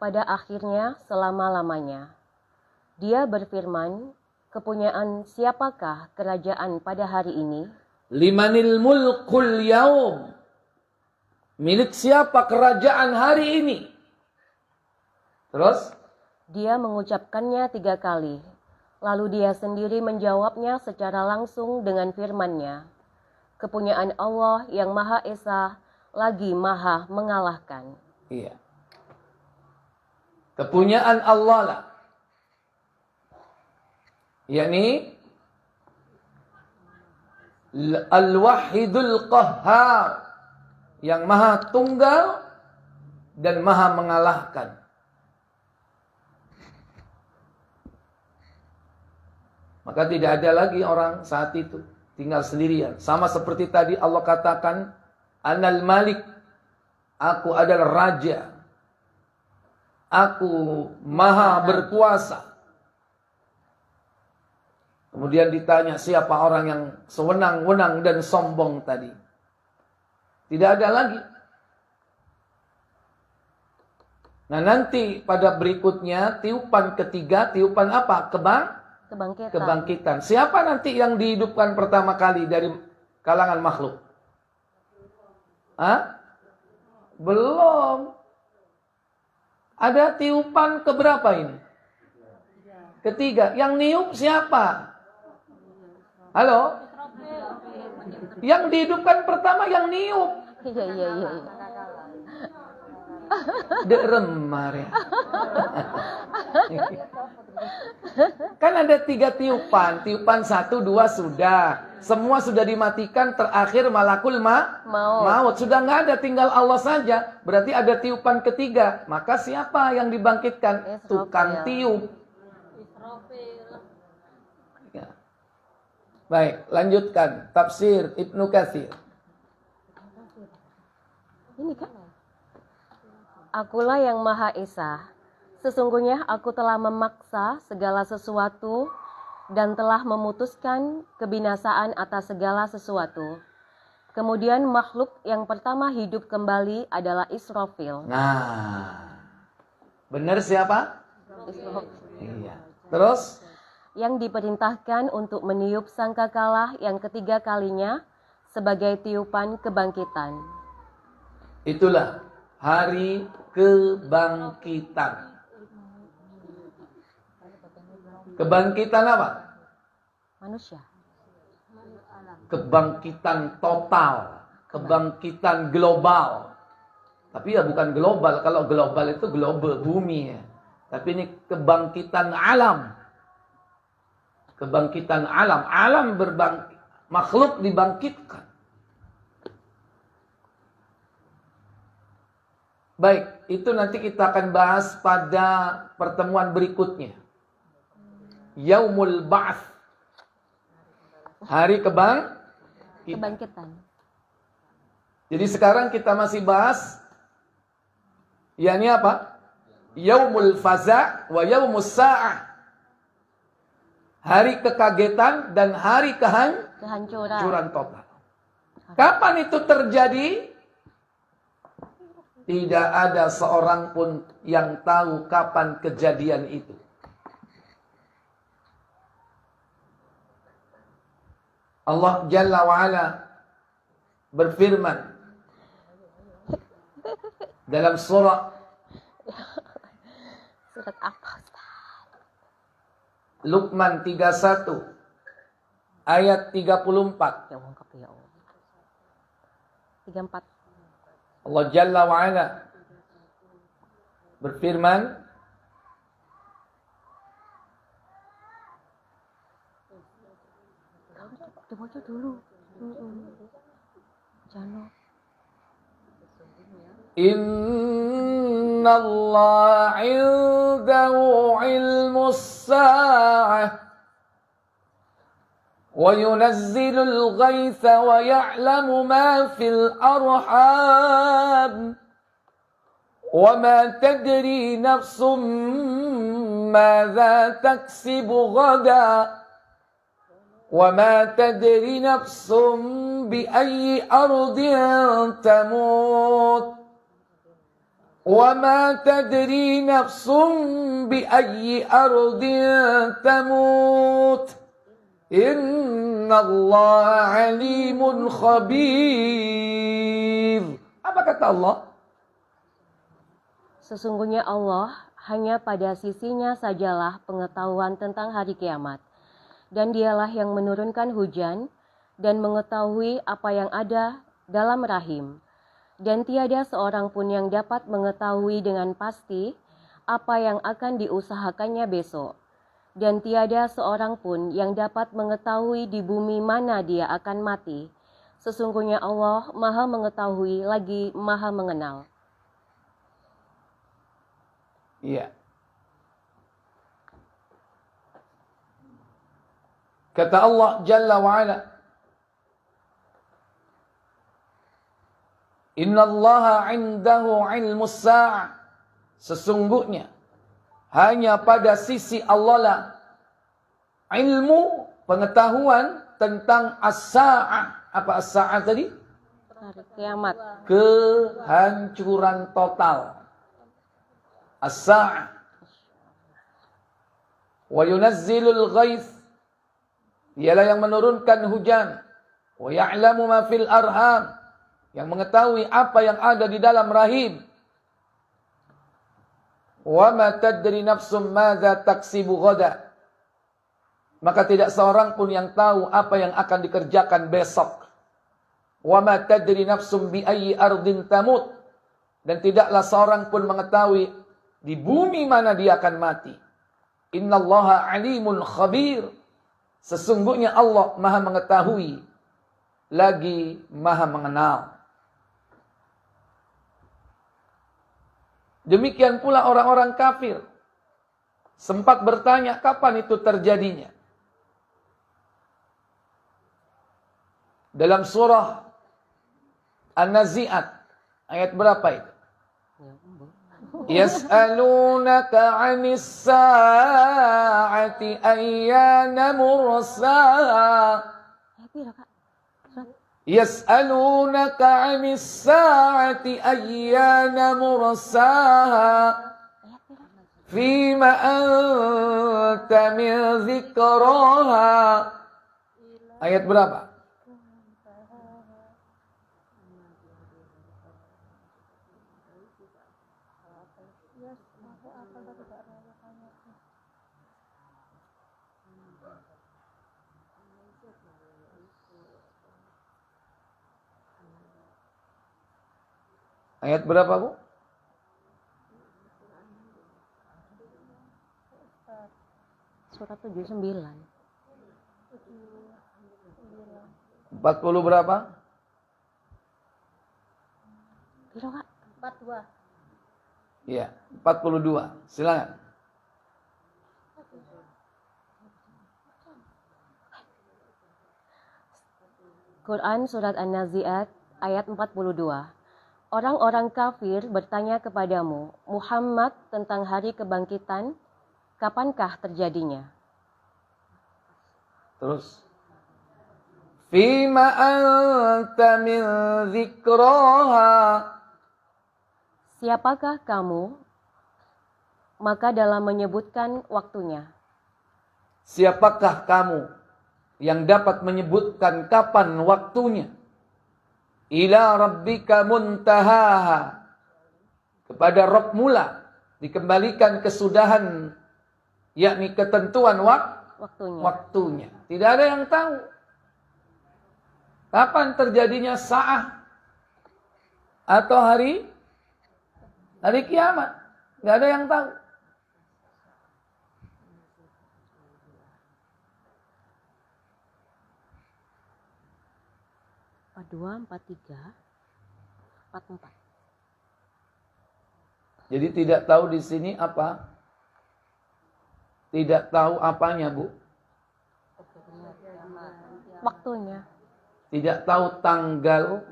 pada akhirnya selama-lamanya. Dia berfirman, kepunyaan siapakah kerajaan pada hari ini? Limanil mulkul yaum, milik siapa kerajaan hari ini? Terus? Dia mengucapkannya 3 kali. Lalu dia sendiri menjawabnya secara langsung dengan firman-Nya. Kepunyaan Allah yang Maha Esa lagi Maha mengalahkan. Iya. Kepunyaan Allah lah. Yakni Al-Wahidul Qahhar, yang maha tunggal dan maha mengalahkan. Maka tidak ada lagi orang saat itu tinggal sendirian. Sama seperti tadi Allah katakan, Anal Malik, aku adalah raja, aku maha berkuasa. Kemudian ditanya siapa orang yang sewenang-wenang dan sombong tadi. Tidak ada lagi. Nah nanti pada berikutnya tiupan ketiga, tiupan apa? Kebangkitan. Siapa nanti yang dihidupkan pertama kali dari kalangan makhluk? Hah? Belum. Ada tiupan keberapa ini? Ketiga. Yang niup siapa? Halo? Yang dihidupkan pertama yang niup. Iya. Dek remar ya. Kan ada 3 tiupan. Tiupan 1, 2 sudah. Semua sudah dimatikan. Terakhir malakul maut. Sudah nggak ada, tinggal Allah saja. Berarti ada tiupan ketiga. Maka siapa yang dibangkitkan? Tukang tiup. Ya. Baik, lanjutkan. Tafsir Ibnu Katsir. Ini kan? Akulah yang Maha Esa. Sesungguhnya aku telah memaksa segala sesuatu dan telah memutuskan kebinasaan atas segala sesuatu. Kemudian makhluk yang pertama hidup kembali adalah Israfil. Nah, benar siapa? Israfil. Iya. Terus? Yang diperintahkan untuk meniup sangkakala yang ketiga kalinya sebagai tiupan kebangkitan. Itulah hari kebangkitan. Kebangkitan apa? Manusia. Kebangkitan total. Kebangkitan global. Tapi ya bukan global. Kalau global itu global, bumi ya. Tapi ini kebangkitan alam. Kebangkitan alam. Alam berbangkit. Makhluk dibangkitkan. Baik, itu nanti kita akan bahas pada pertemuan berikutnya. Yaumul Ba'ts. Hari Kebangkitan. Jadi sekarang kita masih bahas yakni apa? Yaumul Faza' wa Yaumus Sa'ah. Hari kekagetan dan hari kehancuran total. Kapan itu terjadi? Tidak ada seorang pun yang tahu kapan kejadian itu. Allah Jalla wa'ala berfirman dalam surah apa? Luqman 31 ayat 34. Ya Allah, ya Allah. 34. Allah Jalla wa'ala berfirman, Baca dulu. Jangan. Inna Allah 'indahu 'ilmus sa'ah wa yunazzilul ghaitha wa ya'lamu ma fil arham wa ma tadri nafsum madza taksibu ghadan وَمَا تَدْرِي نَفْسٌ بِأَيِّ أَرْضٍ تَمُوتُ وَمَا تَدْرِي نَفْسٌ بِأَيِّ أَرْضٍ تَمُوتُ إِنَّ اللَّهَ عَلِيمٌ خَبِيرٌ. Apa kata Allah? Sesungguhnya Allah hanya pada sisinya sajalah pengetahuan tentang hari kiamat. Dan dialah yang menurunkan hujan dan mengetahui apa yang ada dalam rahim. Dan tiada seorang pun yang dapat mengetahui dengan pasti apa yang akan diusahakannya besok. Dan tiada seorang pun yang dapat mengetahui di bumi mana dia akan mati. Sesungguhnya Allah Maha mengetahui lagi Maha mengenal. Iya. Kata Allah Jalla wa'ala, Inna Allah 'indahu 'ilmus sa'ah. Sesungguhnya hanya pada sisi Allah lah ilmu, pengetahuan tentang as-sa'ah. Apa as-sa'ah tadi? Hari kiamat. Kehancuran total. As-sa'ah. Wa yunazzilul ghaith. Dialah yang menurunkan hujan. Wa ya'lamu ma fil arham. Yang mengetahui apa yang ada di dalam rahim. Wa ma tadri nafsum madza taksibu ghada. Maka tidak seorang pun yang tahu apa yang akan dikerjakan besok. Wa ma tadri nafsum bi ayyi ardin tamut. Dan tidaklah seorang pun mengetahui di bumi mana dia akan mati. Innallaha alimun khabir. Sesungguhnya Allah Maha mengetahui lagi Maha mengenal. Demikian pula orang-orang kafir sempat bertanya kapan itu terjadinya. Dalam surah An-Nazi'at ayat berapa itu? Yas'alunaka 'anis sa'ati ayyana mursaha. Yas'alunaka 'anis sa'ati ayyana mursaha. Fima anta min dzikraha. Ayat berapa? Ayat berapa, Bu? Surat 79. 40 berapa? Kira Kak? 42. Ya, 42. Silakan. Quran Surat An-Nazi'at ayat 42. Orang-orang kafir bertanya kepadamu, Muhammad, tentang hari kebangkitan, kapankah terjadinya? Terus. Fima anta min dzikraha. Siapakah kamu? Maka dalam menyebutkan waktunya. Siapakah kamu yang dapat menyebutkan kapan waktunya? Ila rabbika muntahaha. Kepada Rabb mula dikembalikan kesudahan, yakni ketentuan waktunya. Tidak ada yang tahu kapan terjadinya sa'ah atau hari kiamat. Tidak ada yang tahu. Dua, 43, 44. Jadi tidak tahu di sini apa? Tidak tahu apanya, Bu? Waktunya. Tidak tahu tanggal,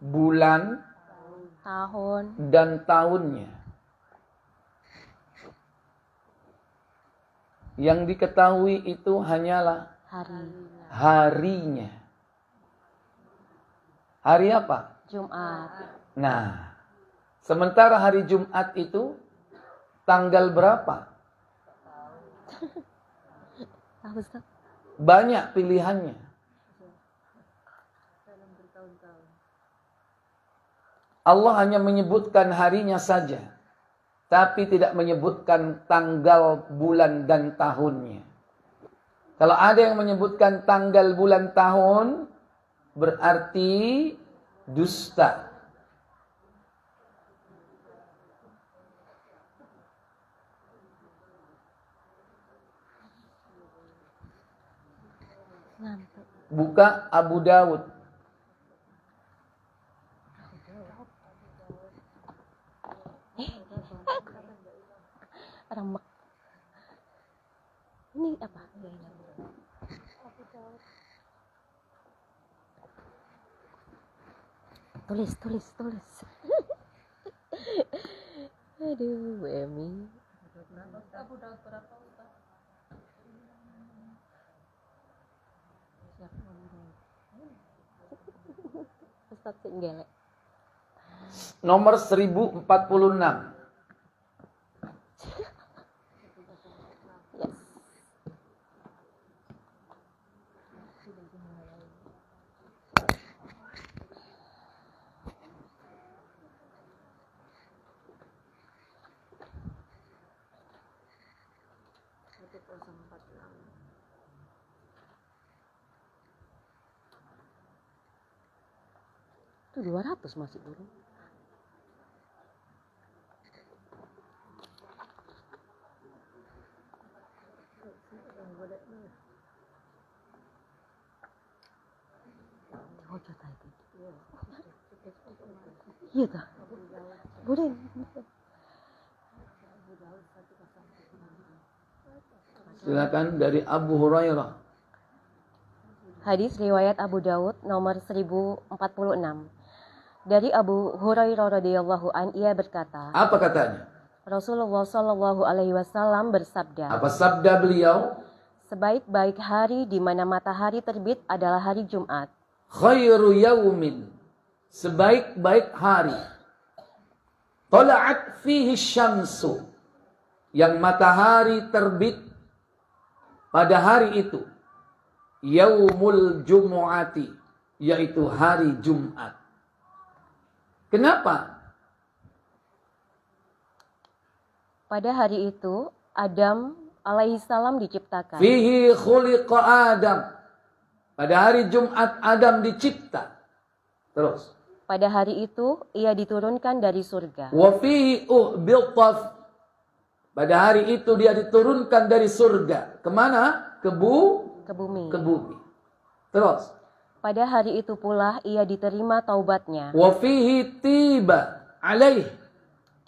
bulan, Tahun. dan tahunnya. Yang diketahui itu hanyalah harinya. Hari apa? Jumat. Nah, sementara hari Jumat itu tanggal berapa? Tahu, Ustaz? Banyak pilihannya. Allah hanya menyebutkan harinya saja, tapi tidak menyebutkan tanggal, bulan, dan tahunnya. Kalau ada yang menyebutkan tanggal, bulan, tahun, berarti dusta. Buka Abu Dawud. Remek. Ini apa? Tulis. Aduh, Bu Emi. Abu Daud berapa, Ustaz? Ustaz Singgele. Nomor 1046. Yes. Itu 200 masih burung. Iya kah? Boleh. Silakan dari Abu Hurairah. Hadis riwayat Abu Daud nomor 1046. Dari Abu Hurairah radhiyallahu an, ia berkata, Apa katanya? Rasulullah Shallallahu alaihi wasallam bersabda, Apa sabda beliau? sebaik-baik hari di mana matahari terbit adalah hari Jumat. Khairu yaumin, sebaik-baik hari, tala'at fihi syamsu, yang matahari terbit pada hari itu, yaumul jumu'ati, yaitu hari Jumat. Kenapa? Pada hari itu Adam alaihi salam diciptakan. Fihi khuliqa Adam, pada hari Jumat Adam dicipta. Terus. Pada hari itu ia diturunkan dari surga. Wa fihi uhbita, pada hari itu dia diturunkan dari surga. Kemana? Ke bumi. Terus. Pada hari itu pula ia diterima taubatnya. Wa fihi tiba alaih,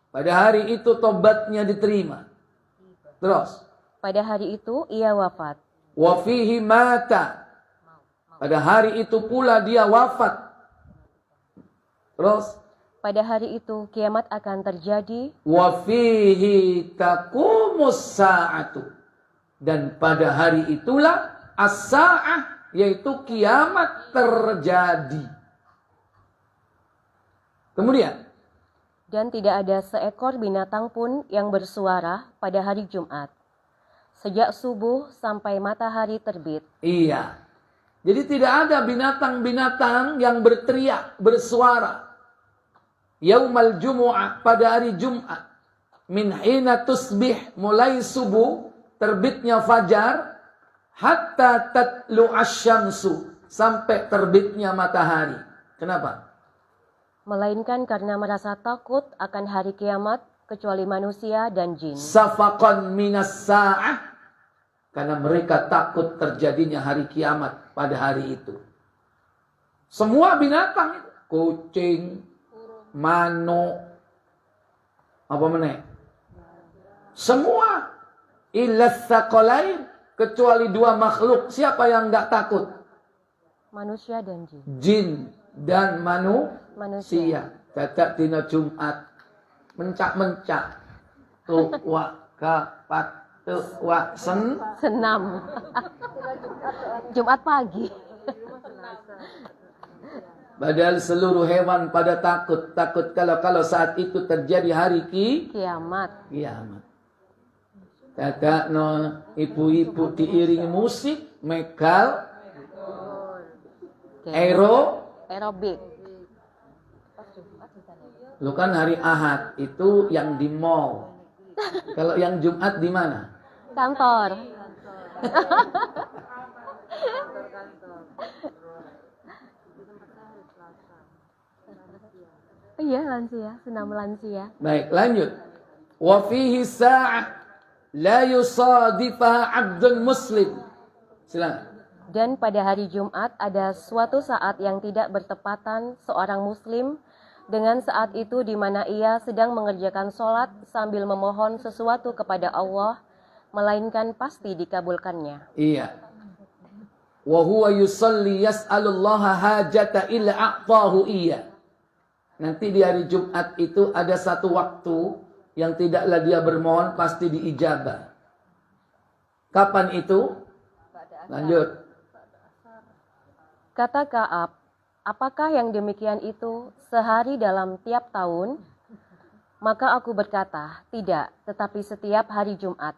Pada hari itu tobatnya diterima. Terus. Pada hari itu ia wafat. Wa fihi mata. Pada hari itu pula dia wafat. Terus. Pada hari itu kiamat akan terjadi. Wa fihi taqumus sa'atu. Dan pada hari itulah as-sa'ah, yaitu kiamat terjadi. Kemudian. Dan tidak ada seekor binatang pun yang bersuara pada hari Jumat. Sejak subuh sampai matahari terbit. Iya. Jadi tidak ada binatang-binatang yang berteriak, bersuara. Yaumal Jumu'ah, pada hari Jumat. Min hina tusbih, mulai subuh, terbitnya fajar. Hatta tatlu'ash syamsu, sampai terbitnya matahari. Kenapa? Melainkan karena merasa takut akan hari kiamat, kecuali manusia dan jin. Safaqan minas sa'ah, karena mereka takut terjadinya hari kiamat pada hari itu. Semua binatang itu, kucing, mano, apa meneh? Semua illa tsaqalain, kecuali dua makhluk. Siapa yang enggak takut? Manusia dan jin. Jin dan manusia. Dadak dina Jumat mencak-mencak. Tuh wa kapat wa Senam. Jumat pagi. Padahal seluruh hewan pada takut kalau saat itu terjadi hari Kiamat. Dadak no ibu-ibu diiringi musik, megal, Aerobik. Lu kan hari Ahad itu yang di mall. Kalau yang Jumat di mana? Kantor. Iya, lansia, senam lansia. Baik, lanjut. Wa fihi sa'ah la yusadifaha 'abdun muslim. Silakan. Dan pada hari Jumat ada suatu saat yang tidak bertepatan seorang muslim dengan saat itu di mana ia sedang mengerjakan sholat sambil memohon sesuatu kepada Allah, melainkan pasti dikabulkannya. Iya. Wa huwa yusalli yas'alullaha hajata illa a'tahu iya. Nanti di hari Jumat itu ada satu waktu yang tidaklah dia bermohon pasti diijabah. Kapan itu? Lanjut. Kata Ka'ab, apakah yang demikian itu sehari dalam tiap tahun? Maka aku berkata, tidak, tetapi setiap hari Jumat.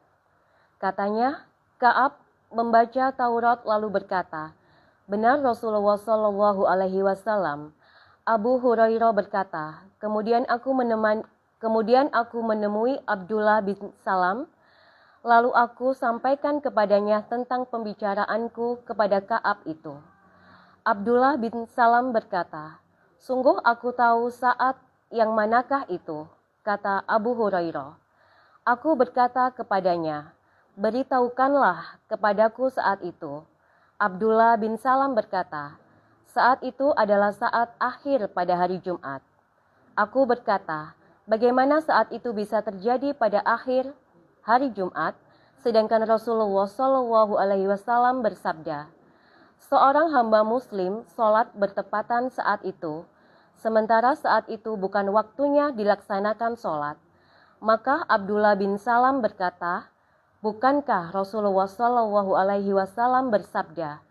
Katanya, Ka'ab membaca Taurat lalu berkata, benar Rasulullah Shallallahu Alaihi Wasallam. Abu Hurairah berkata, kemudian aku menemui Abdullah bin Salam, lalu aku sampaikan kepadanya tentang pembicaraanku kepada Ka'ab itu. Abdullah bin Salam berkata, sungguh aku tahu saat yang manakah itu, kata Abu Hurairah. Aku berkata kepadanya, beritahukanlah kepadaku saat itu. Abdullah bin Salam berkata, saat itu adalah saat akhir pada hari Jumat. Aku berkata, bagaimana saat itu bisa terjadi pada akhir hari Jumat, sedangkan Rasulullah Shallallahu Alaihi Wasallam bersabda, seorang hamba muslim sholat bertepatan saat itu, sementara saat itu bukan waktunya dilaksanakan sholat. Maka Abdullah bin Salam berkata, bukankah Rasulullah Shallallahu Alaihi Wasallam bersabda,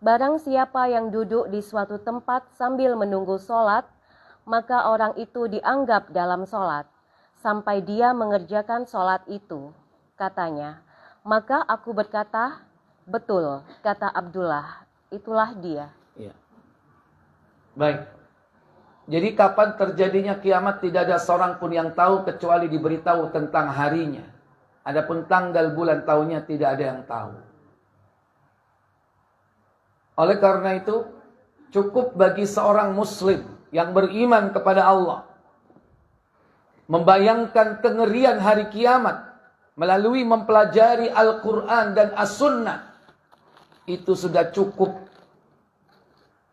barang siapa yang duduk di suatu tempat sambil menunggu sholat, maka orang itu dianggap dalam sholat, sampai dia mengerjakan sholat itu, katanya. Maka aku berkata, betul, kata Abdullah, itulah dia. Ya. Baik. Jadi kapan terjadinya kiamat tidak ada seorang pun yang tahu kecuali diberitahu tentang harinya. Adapun tanggal bulan tahunnya tidak ada yang tahu. Oleh karena itu, cukup bagi seorang muslim yang beriman kepada Allah membayangkan kengerian hari kiamat melalui mempelajari Al-Quran dan As-Sunnah. Itu sudah cukup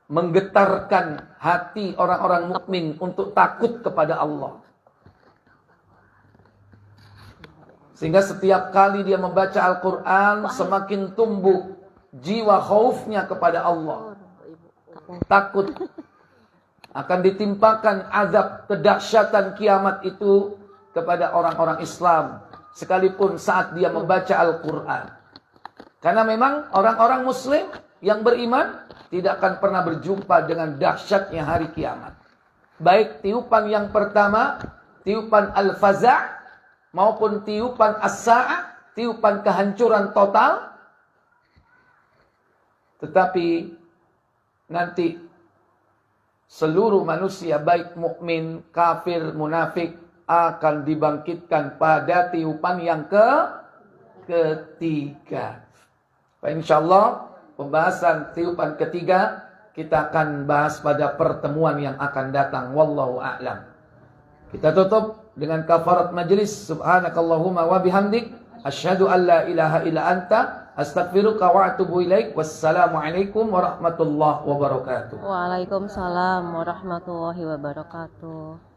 menggetarkan hati orang-orang mukmin untuk takut kepada Allah. Sehingga setiap kali dia membaca Al-Quran, semakin tumbuh jiwa khaufnya kepada Allah. Takut akan ditimpakan azab kedahsyatan kiamat itu kepada orang-orang Islam, sekalipun saat dia membaca Al-Quran. Karena memang orang-orang Muslim yang beriman tidak akan pernah berjumpa dengan dahsyatnya hari kiamat. Baik tiupan yang pertama, tiupan al-faza' maupun tiupan as-sa'ah, tiupan kehancuran total. Tetapi nanti seluruh manusia baik mukmin, kafir, munafik akan dibangkitkan pada tiupan yang ketiga. Insyaallah pembahasan tiupan ketiga kita akan bahas pada pertemuan yang akan datang. Wallahu a'lam. Kita tutup dengan kafarat majlis. Subhanakallahumma wa bihamdik asyhadu an la ilaha illa anta astaghfiruka wa atubu ilaik. Wassalamualaikum warahmatullahi wabarakatuh. Waalaikumsalam warahmatullahi wabarakatuh.